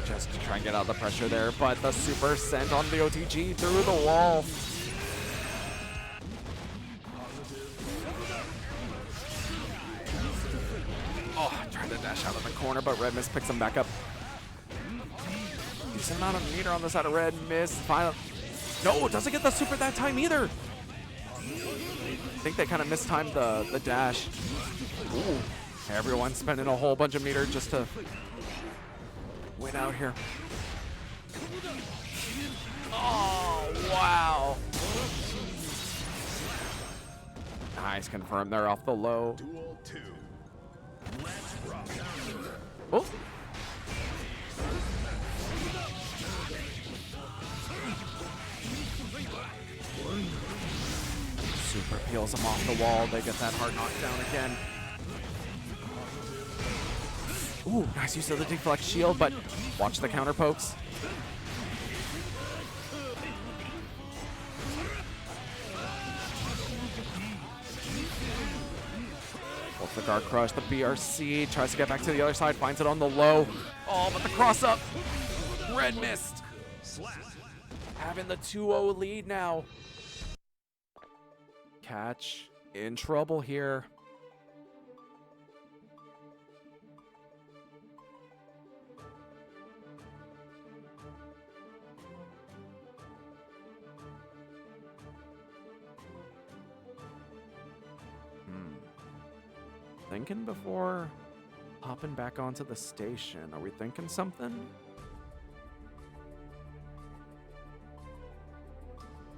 Just to try and get out of the pressure there, but the super sent on the OTG through the wall. Oh, trying to dash out of the corner, but Red Mist picks him back up. Decent amount of meter on the side of Red Mist. Final. No, doesn't get the super that time either. I think they kind of mistimed the dash. Ooh, everyone spending a whole bunch of meter just to win out here. Oh, wow. Nice confirm there off the low. Duel 2. Let's rock. Oh. Super peels him off the wall. They get that hard knockdown again. Ooh, nice use of the deflect shield, but watch the counter pokes. Wolf the guard crush, the BRC tries to get back to the other side, finds it on the low. Oh, but the cross up. Red Mist having the 2-0 lead now. Catch in trouble here. Thinking before hopping back onto the station. Are we thinking something?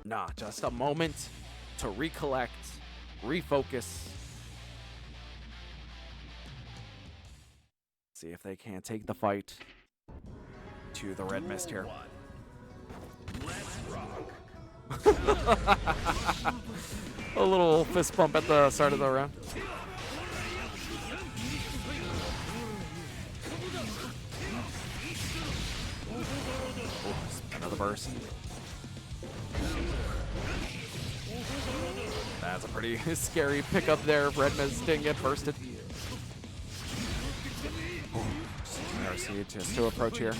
Nah, just a moment to recollect, refocus. See if they can't take the fight to the Red Mist here. Let's rock. A little fist bump at the start of the round. Another burst. That's a pretty scary pickup there. Red Mist didn't get bursted. proceed just to approach here.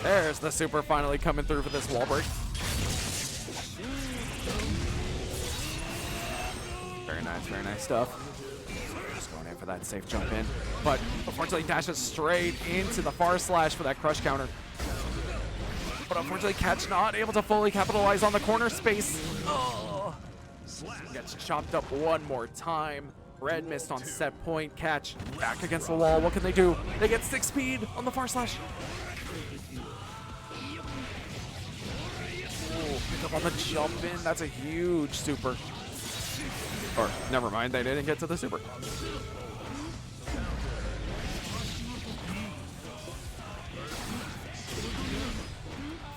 There's the super finally coming through for this wall break. Very nice stuff. Just going in for that safe jump in. But unfortunately dashes straight into the far slash for that crush counter. But unfortunately Catch not able to fully capitalize on the corner space. Oh. Gets chopped up one more time. Red missed on set point. Catch back against the wall. What can they do? They get 6 speed on the far slash. Pick up on the jump in. That's a huge super. Or never mind, they didn't get to the super.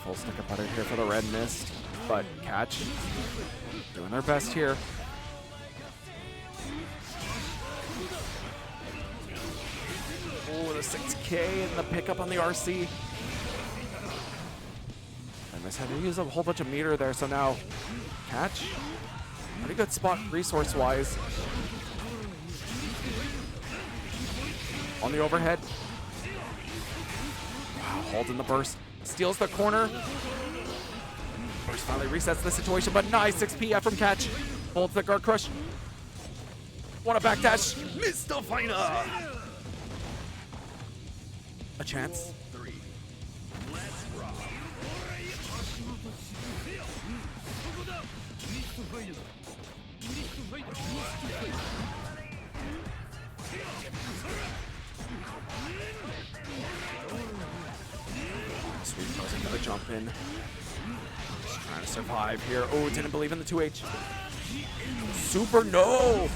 Full stick of butter here for the red mist, but Catch doing their best here. Oh, the 6K and the pickup on the RC. I had to use a whole bunch of meter there, so now Catch, pretty good spot resource-wise. On the overhead. Wow, holding the burst. Steals the corner. Burst finally resets the situation, but nice 6PF from Catch. Holds the guard crush. Want a backdash. Mr. Finer. A chance. Sweet goes into the jump in. Just trying to survive here. Oh, didn't believe in the 2H. Super no!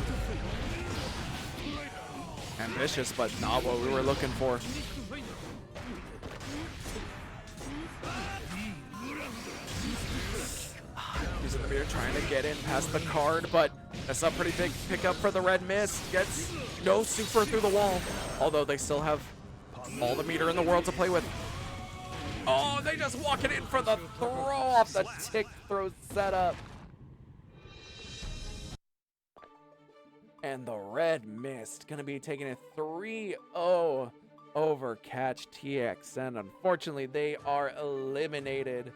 Ambitious, but not what we were looking for. Using the meter, trying to get in past the card, but that's a pretty big pickup for the red mist. Gets no super through the wall, although they still have all the meter in the world to play with. Oh, they just walk it in for the throw off the tick throw setup. And the red mist gonna be taking a 3-0 over Catch TX, and unfortunately they are eliminated.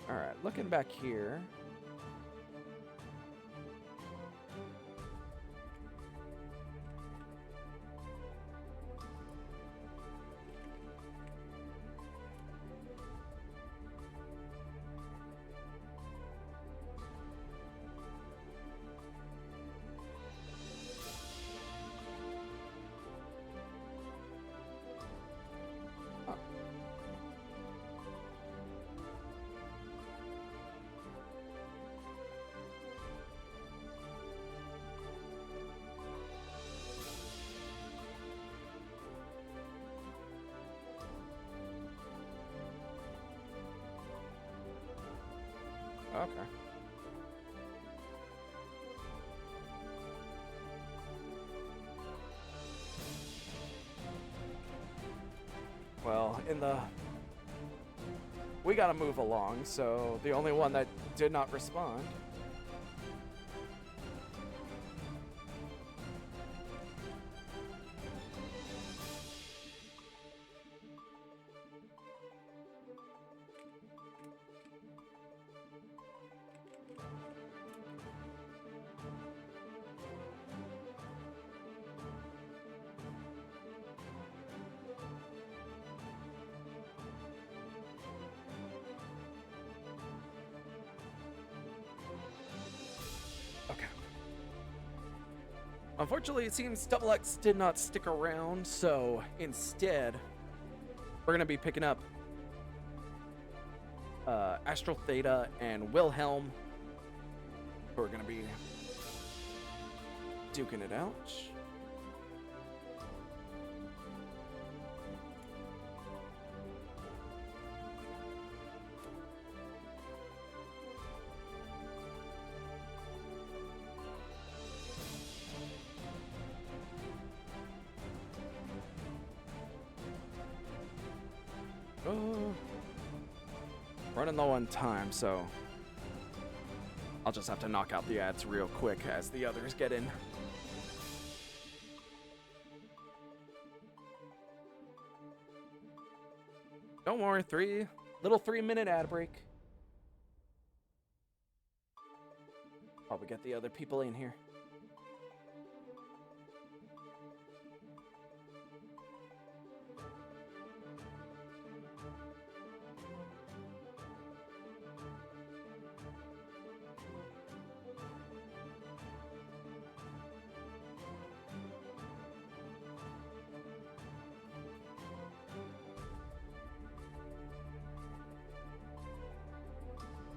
All right, looking back here. Okay. Well, we gotta move along, so the only one that did not respond. Unfortunately, it seems Double X did not stick around, so instead, we're going to be picking up Astral Theta and Wilhelm, who are going to be duking it out. Running low on time, so I'll just have to knock out the ads real quick as the others get in. Don't worry, little 3-minute ad break. While we get the other people in here.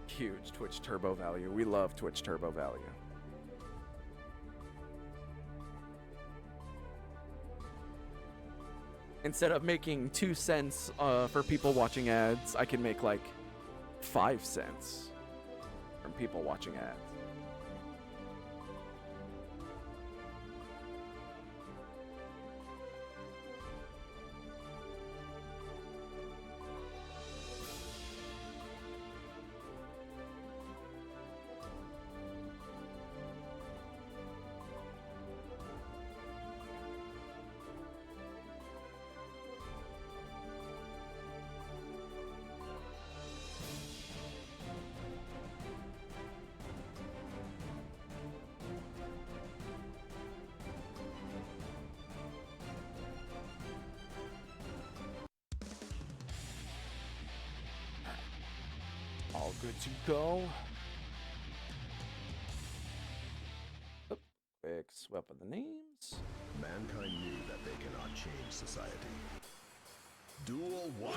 Huge Twitch turbo value. We love Twitch turbo value. Instead of making 2 cents for people watching ads, I can make like 5 cents from people watching ads. All good to go. Oh, quick swap of the names. Mankind knew that they cannot change society. Duel 1.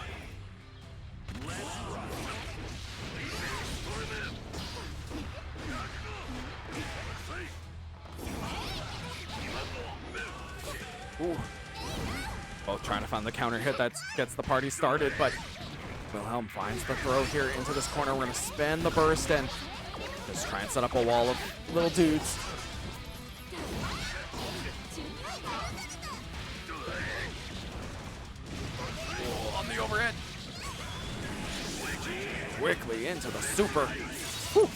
Let's rock. Ooh. Both trying to find the counter hit that gets the party started, but Wilhelm finds the throw here into this corner. We're going to spin the burst and just try and set up a wall of little dudes. Oh, on the overhead. Quickly into the super. Whew.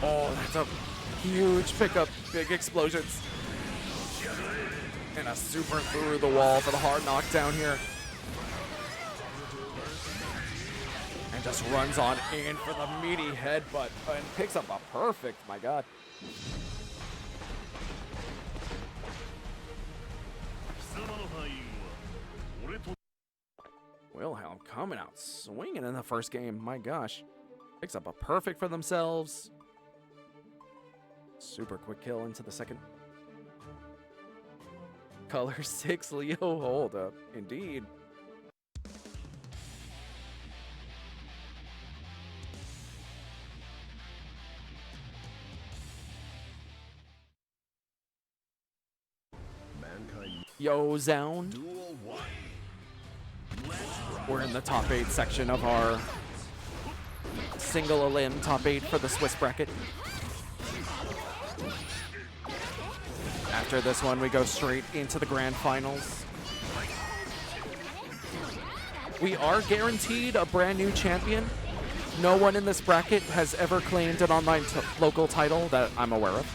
Oh, that's a huge pickup, big explosions. And a super through the wall for the hard knockdown here. And just runs on in for the meaty headbutt and picks up a perfect, my god. Wilhelm coming out swinging in the first game, my gosh. Picks up a perfect for themselves. Super quick kill into the second. Color 6 Leo hold up. Indeed. Mankind. Yo, Zound. Duel 1. We're in the top 8 section of our single elim top 8 for the Swiss bracket. After this one, we go straight into the grand finals. We are guaranteed a brand new champion. No one in this bracket has ever claimed an online local title that I'm aware of.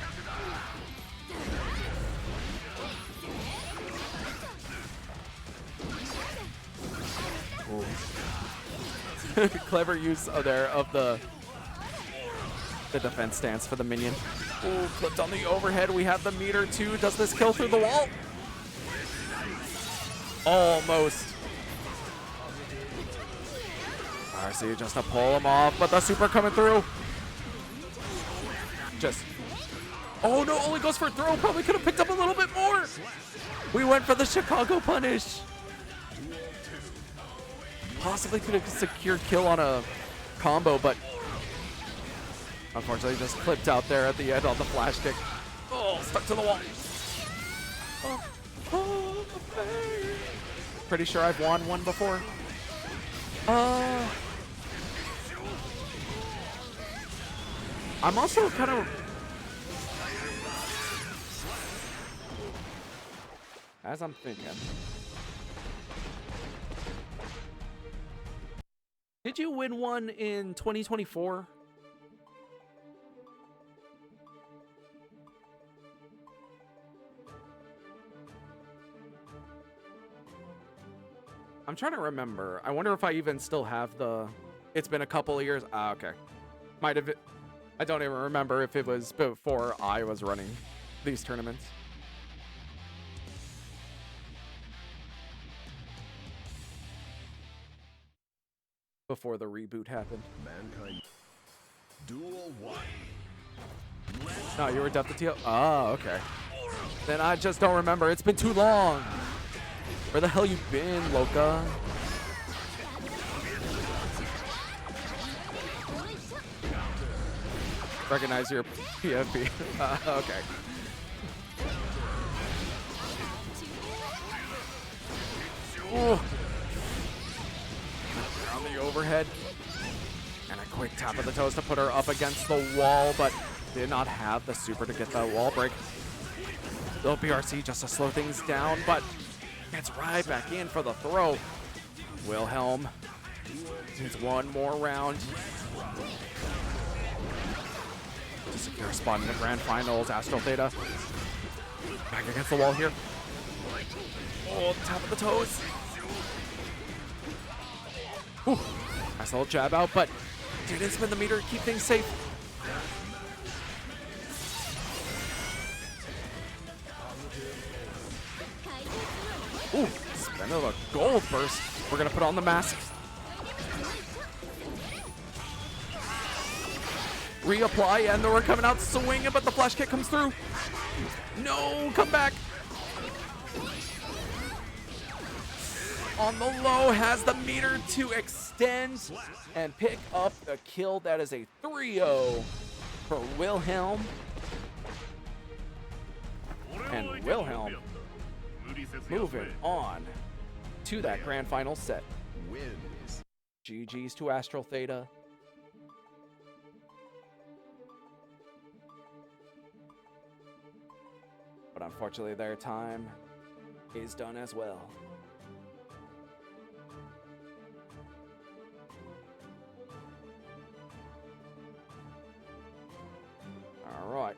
Clever use there of the defense stance for the minion. Ooh, clipped on the overhead. We have the meter too. Does this kill through the wall? Almost. RC just to pull him off, but the super coming through. Just. Oh no, only goes for a throw. Probably could have picked up a little bit more. We went for the Chicago punish. Possibly could have secured kill on a combo, but unfortunately just clipped out there at the end on the flash kick. Oh, stuck to the wall. Pretty sure I've won one before. I'm also kind of... As I'm thinking. Did you win one in 2024? I'm trying to remember. I wonder if I even still have the... It's been a couple of years. Ah, okay. Might have... I don't even remember if it was before I was running these tournaments. Before the reboot happened. Mankind. Duel 1. No, you were Death to TL? Oh, okay. Then I just don't remember. It's been too long. Where the hell you been, Loka? Recognize your PFP. Okay. Ooh. On the overhead. And a quick tap of the toes to put her up against the wall, but did not have the super to get the wall break. Little BRC just to slow things down, but gets right back in for the throw. Wilhelm needs one more round to secure a spot in the grand finals. Astral Theta back against the wall here. Oh, tap of the toes. Ooh, nice little jab out, but didn't spin the meter to keep things safe. Ooh, spin of a gold burst. We're gonna put on the mask. Reapply, and then we're coming out swinging, but the flash kick comes through. No, come back. On the low, has the meter to extend and pick up the kill. That is a 3-0 for Wilhelm. And Wilhelm moving on to that grand final set. Wins. GG's to Astral Theta. But unfortunately, their time is done as well. All right.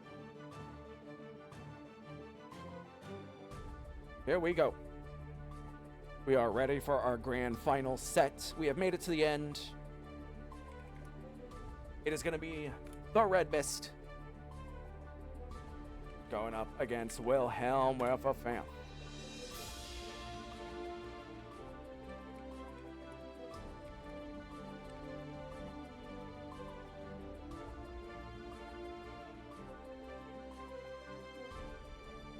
Here we go. We are ready for our grand final set. We have made it to the end. It is going to be the Red Mist going up against Wilhelm with a fan.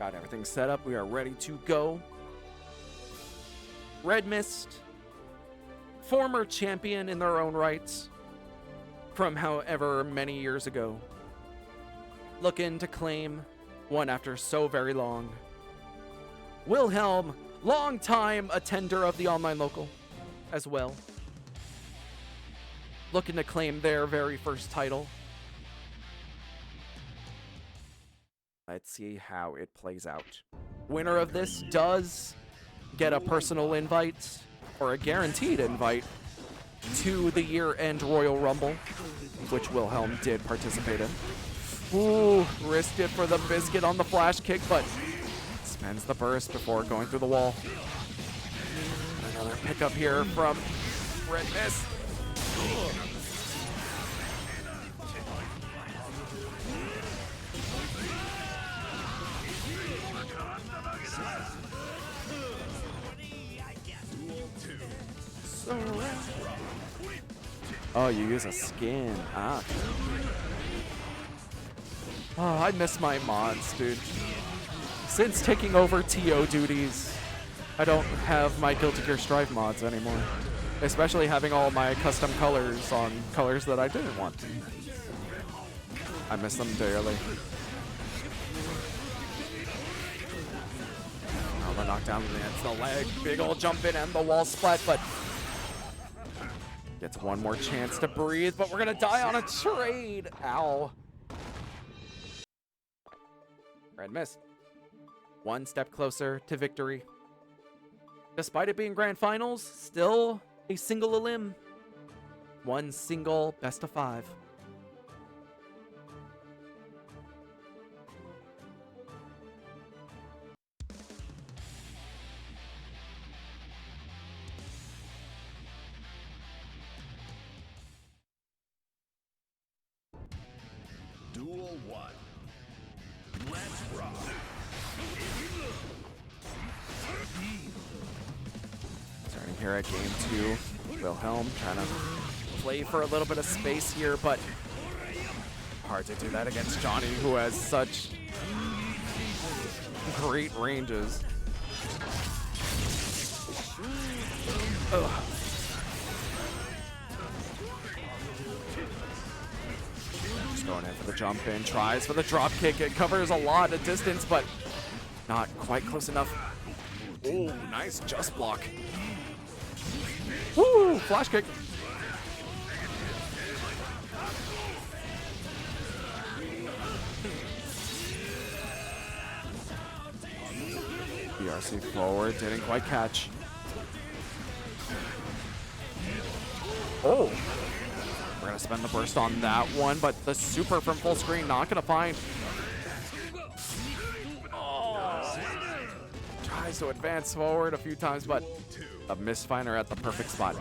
Got everything set up. We are ready to go. Red Mist, former champion in their own rights from however many years ago, looking to claim one after so very long. Wilhelm, longtime attender of the online local as well, looking to claim their very first title. Let's see how it plays out. Winner of this does get a personal invite, or a guaranteed invite, to the year-end Royal Rumble, which Wilhelm did participate in. Ooh, risked it for the biscuit on the flash kick, but spends the burst before going through the wall. Another pickup here from Red Mist. Oh, you use a skin. Ah. Oh, I miss my mods, dude. Since taking over TO duties, I don't have my Guilty Gear Strive mods anymore. Especially having all my custom colors on colors that I didn't want. I miss them dearly. Oh, the knockdown against the leg. Big ol' jump in and the wall splat, but gets one more chance to breathe, but we're gonna die on a trade. Ow. Red miss. One step closer to victory. Despite it being grand finals, still a single elim. One single best of 5. Duel 1. Let's rock. Starting here at game 2. Wilhelm trying to play for a little bit of space here, but hard to do that against Johnny, who has such great ranges. Ugh. Just going in for the jump in, tries for the drop kick. It covers a lot of distance, but not quite close enough. Oh, nice just block. Woo! Flash kick. BRC forward, didn't quite catch. Oh! We're gonna spend the burst on that one, but the super from full screen not gonna find. Oh! Tries to advance forward a few times, but a misfiner at the perfect spot.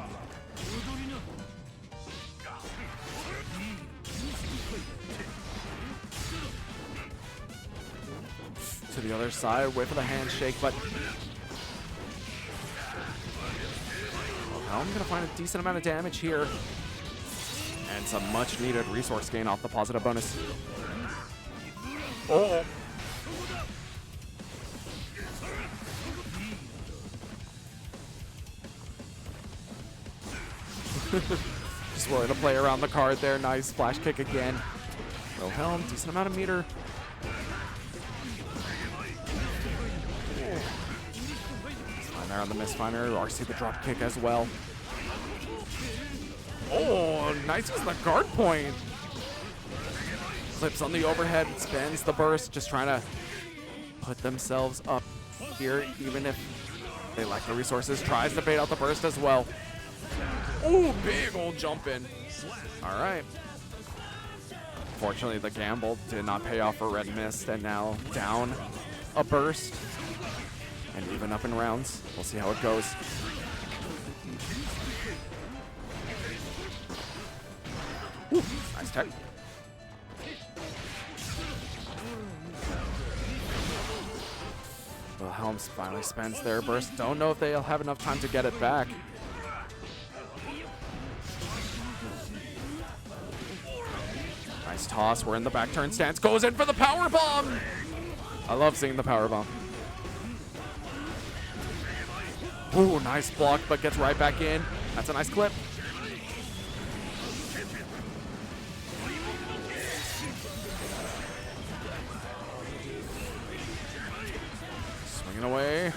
To the other side, wait for the handshake, but I'm gonna find a decent amount of damage here. And some much needed resource gain off the positive bonus. Oh! Just willing to play around the card there. Nice flash kick again. Wilhelm, decent amount of meter. And there on the misfiner. RC the drop kick as well. Oh, nice using the guard point. Flips on the overhead, spins the burst, just trying to put themselves up here, even if they lack the resources. Tries to bait out the burst as well. Oh, big old jump in. All right. Fortunately, the gamble did not pay off for Red Mist, and now down a burst and even up in rounds. We'll see how it goes. Ooh, nice tech. Wilhelm finally spends their burst. Don't know if they'll have enough time to get it back. Nice toss. We're in the back turn stance. Goes in for the power bomb. I love seeing the power bomb. Ooh, nice block, but gets right back in. That's a nice clip. Swinging away.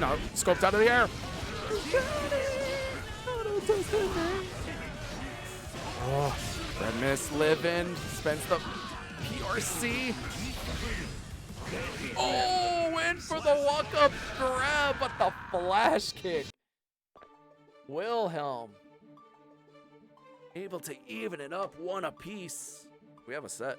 No, scoped out of the air. Oh, Red Mist living. Spends the PRC. Oh, in for the walk-up grab, but the flash kick. Wilhelm able to even it up one apiece. We have a set.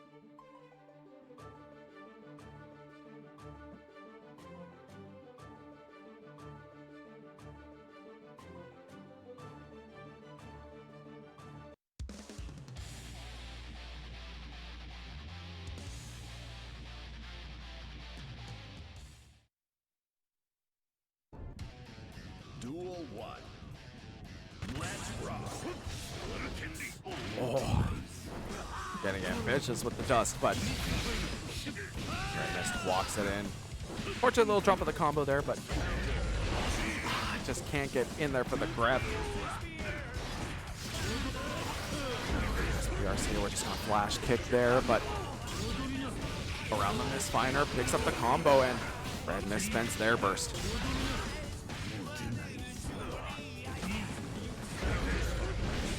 Duel 1. Let's rock. Oh, getting ambitious with the dust, but Red Mist walks it in. Fortunate little jump of the combo there, but just can't get in there for the grab. PRC, we're just gonna flash kick there, but around the misfiner, picks up the combo, and Red Mist spends their burst.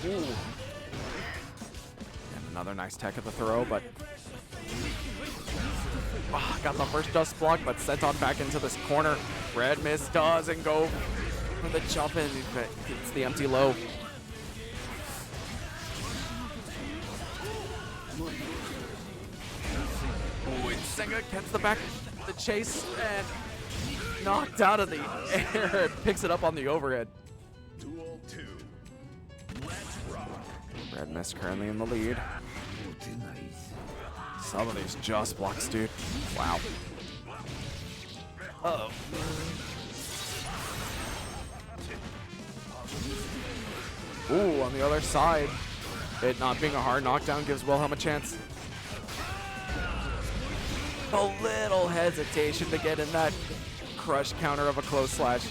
Ooh. And another nice tech at the throw, but Got the first dust block, but sent on back into this corner. Red Mist doesn't go for the jump in. It's the empty low. Ooh, and Senga gets the chase and knocked out of the air. Picks it up on the overhead. Duel 2. Let's rock. Red Mist currently in the lead. Some of these just blocks, dude. Wow. Uh-oh. Ooh, on the other side, it not being a hard knockdown gives Wilhelm a chance. A little hesitation to get in that crush counter of a close slash.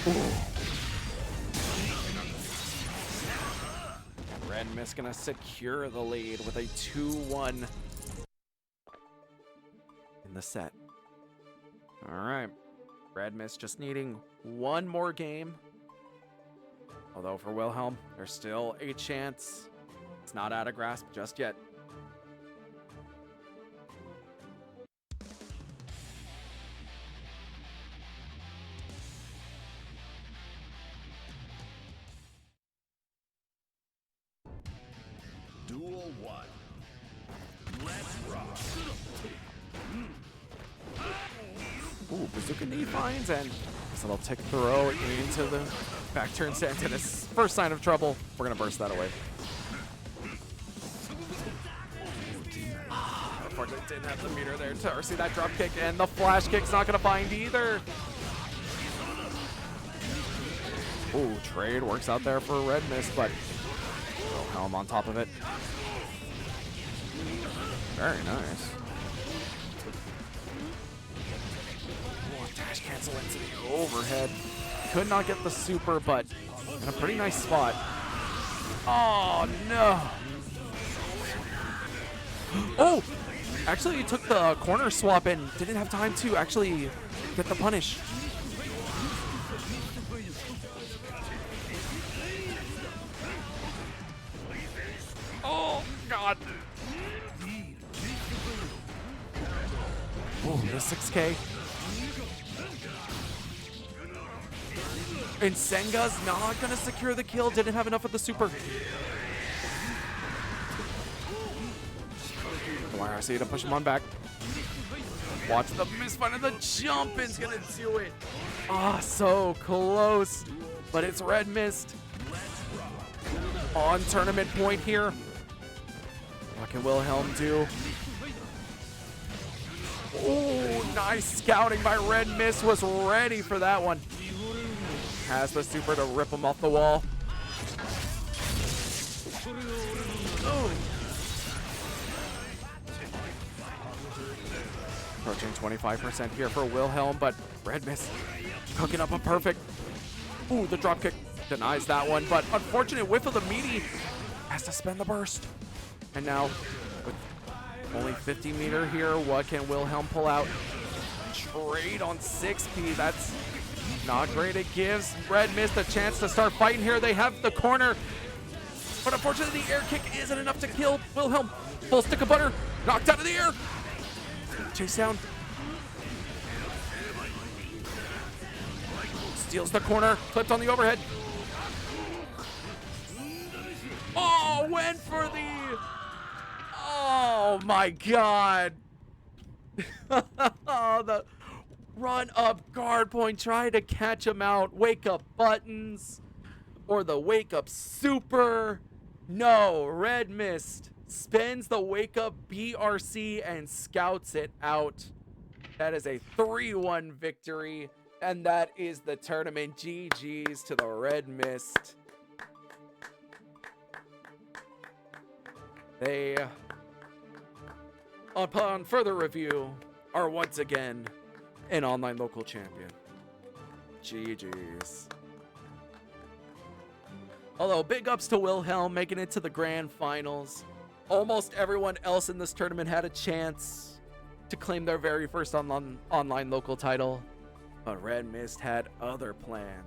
Ooh. Red Mist gonna secure the lead with a 2-1 in the set. All right, Red Mist just needing one more game. Although for Wilhelm, there's still a chance. It's not out of grasp just yet. Duel 1. Let's rock. Ooh, Bazooka knee finds and this little tick throw into the back turn sent and his first sign of trouble. We're gonna burst that away. Unfortunately, didn't have the meter there to see that drop kick, and the flash kick's not gonna find either. Ooh, trade works out there for Red Mist, but Wilhelm on top of it. Very nice. Dash cancel into the overhead. Could not get the super, but in a pretty nice spot. Oh, no. Oh, actually he took the corner swap and didn't have time to actually get the punish. Oh, God. Oh, the 6K. And Senga's not gonna secure the kill. Didn't have enough of the super. YRC to push him on back. Watch the misfind and the jump is gonna do it. Ah, so close. But it's Red Mist on tournament point here. What can Wilhelm do? Oh, nice scouting by Red Mist. Was ready for that one. Has the super to rip him off the wall. Oh. Approaching 25% here for Wilhelm, but Red Mist cooking up a perfect. Ooh, the drop kick denies that one, but unfortunate whiff of the meaty. Has to spend the burst. And now, with only 50 meter here, what can Wilhelm pull out? Trade on 6P, that's not great. It gives Red Mist a chance to start fighting here. They have the corner, but unfortunately the air kick isn't enough to kill Wilhelm. Full stick of butter, knocked out of the air. Chase down. Steals the corner, flipped on the overhead. Oh, went for the... Oh my God. Oh, the run up guard point, try to catch him out. Wake up buttons or the wake up super. No, Red Mist spins the wake up BRC and scouts it out. That is a 3-1 victory, and that is the tournament. GG's to the Red Mist. They, upon further review, are once again an online local champion. GG's. Although big ups to Wilhelm making it to the grand finals. Almost everyone else in this tournament had a chance to claim their very first online local title, but Red Mist had other plans.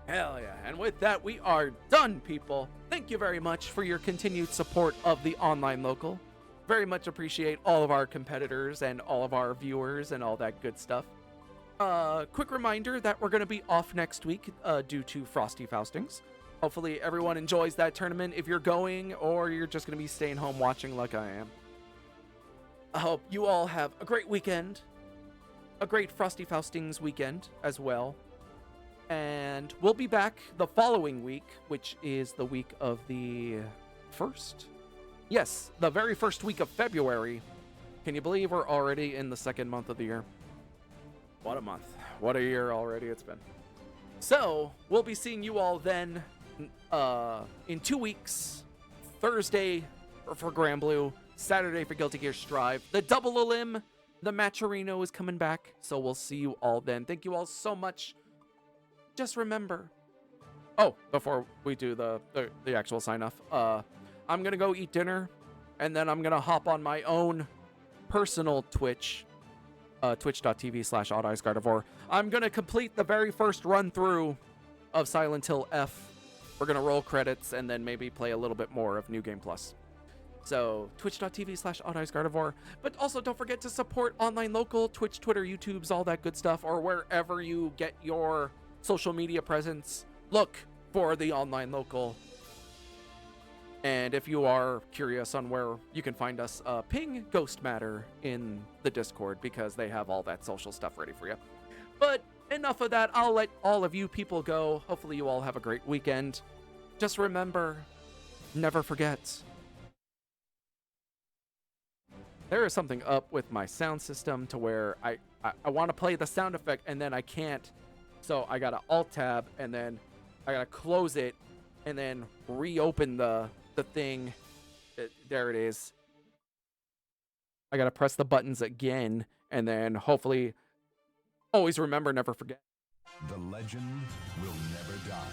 Hell yeah. And with that, we are done, people. Thank thank you very much for your continued support of the online local. Very much appreciate all of our competitors and all of our viewers and all that good stuff. Quick reminder that we're going to be off next week due to Frosty Faustings. Hopefully everyone enjoys that tournament if you're going, or you're just going to be staying home watching like I am. I hope you all have a great weekend. A great Frosty Faustings weekend as well. And we'll be back the following week, which is the week of the 1st. Yes, the very first week of February. Can you believe we're already in the second month of the year? What a month. What a year already it's been. So, we'll be seeing you all then in 2 weeks. Thursday for Grand Blue, Saturday for Guilty Gear Strive. The Double Elim, the Matcherino is coming back, so we'll see you all then. Thank you all so much. Just remember... Oh, before we do the actual sign-off, I'm going to go eat dinner, and then I'm going to hop on my own personal Twitch, twitch.tv/OddEyesGardevoir. I'm going to complete the very first run-through of Silent Hill F. We're going to roll credits, and then maybe play a little bit more of New Game Plus. So, twitch.tv/OddEyesGardevoir. But also, don't forget to support Online Local, Twitch, Twitter, YouTubes, all that good stuff, or wherever you get your social media presence. Look for the Online Local. And if you are curious on where you can find us, ping Ghost Matter in the Discord, because they have all that social stuff ready for you. But enough of that. I'll let all of you people go. Hopefully you all have a great weekend. Just remember, never forget. There is something up with my sound system to where I want to play the sound effect and then I can't. So I got to Alt-Tab and then I got to close it and then reopen the thing. There it is. I gotta press the buttons again, and then hopefully always remember, never forget. The legend will never die.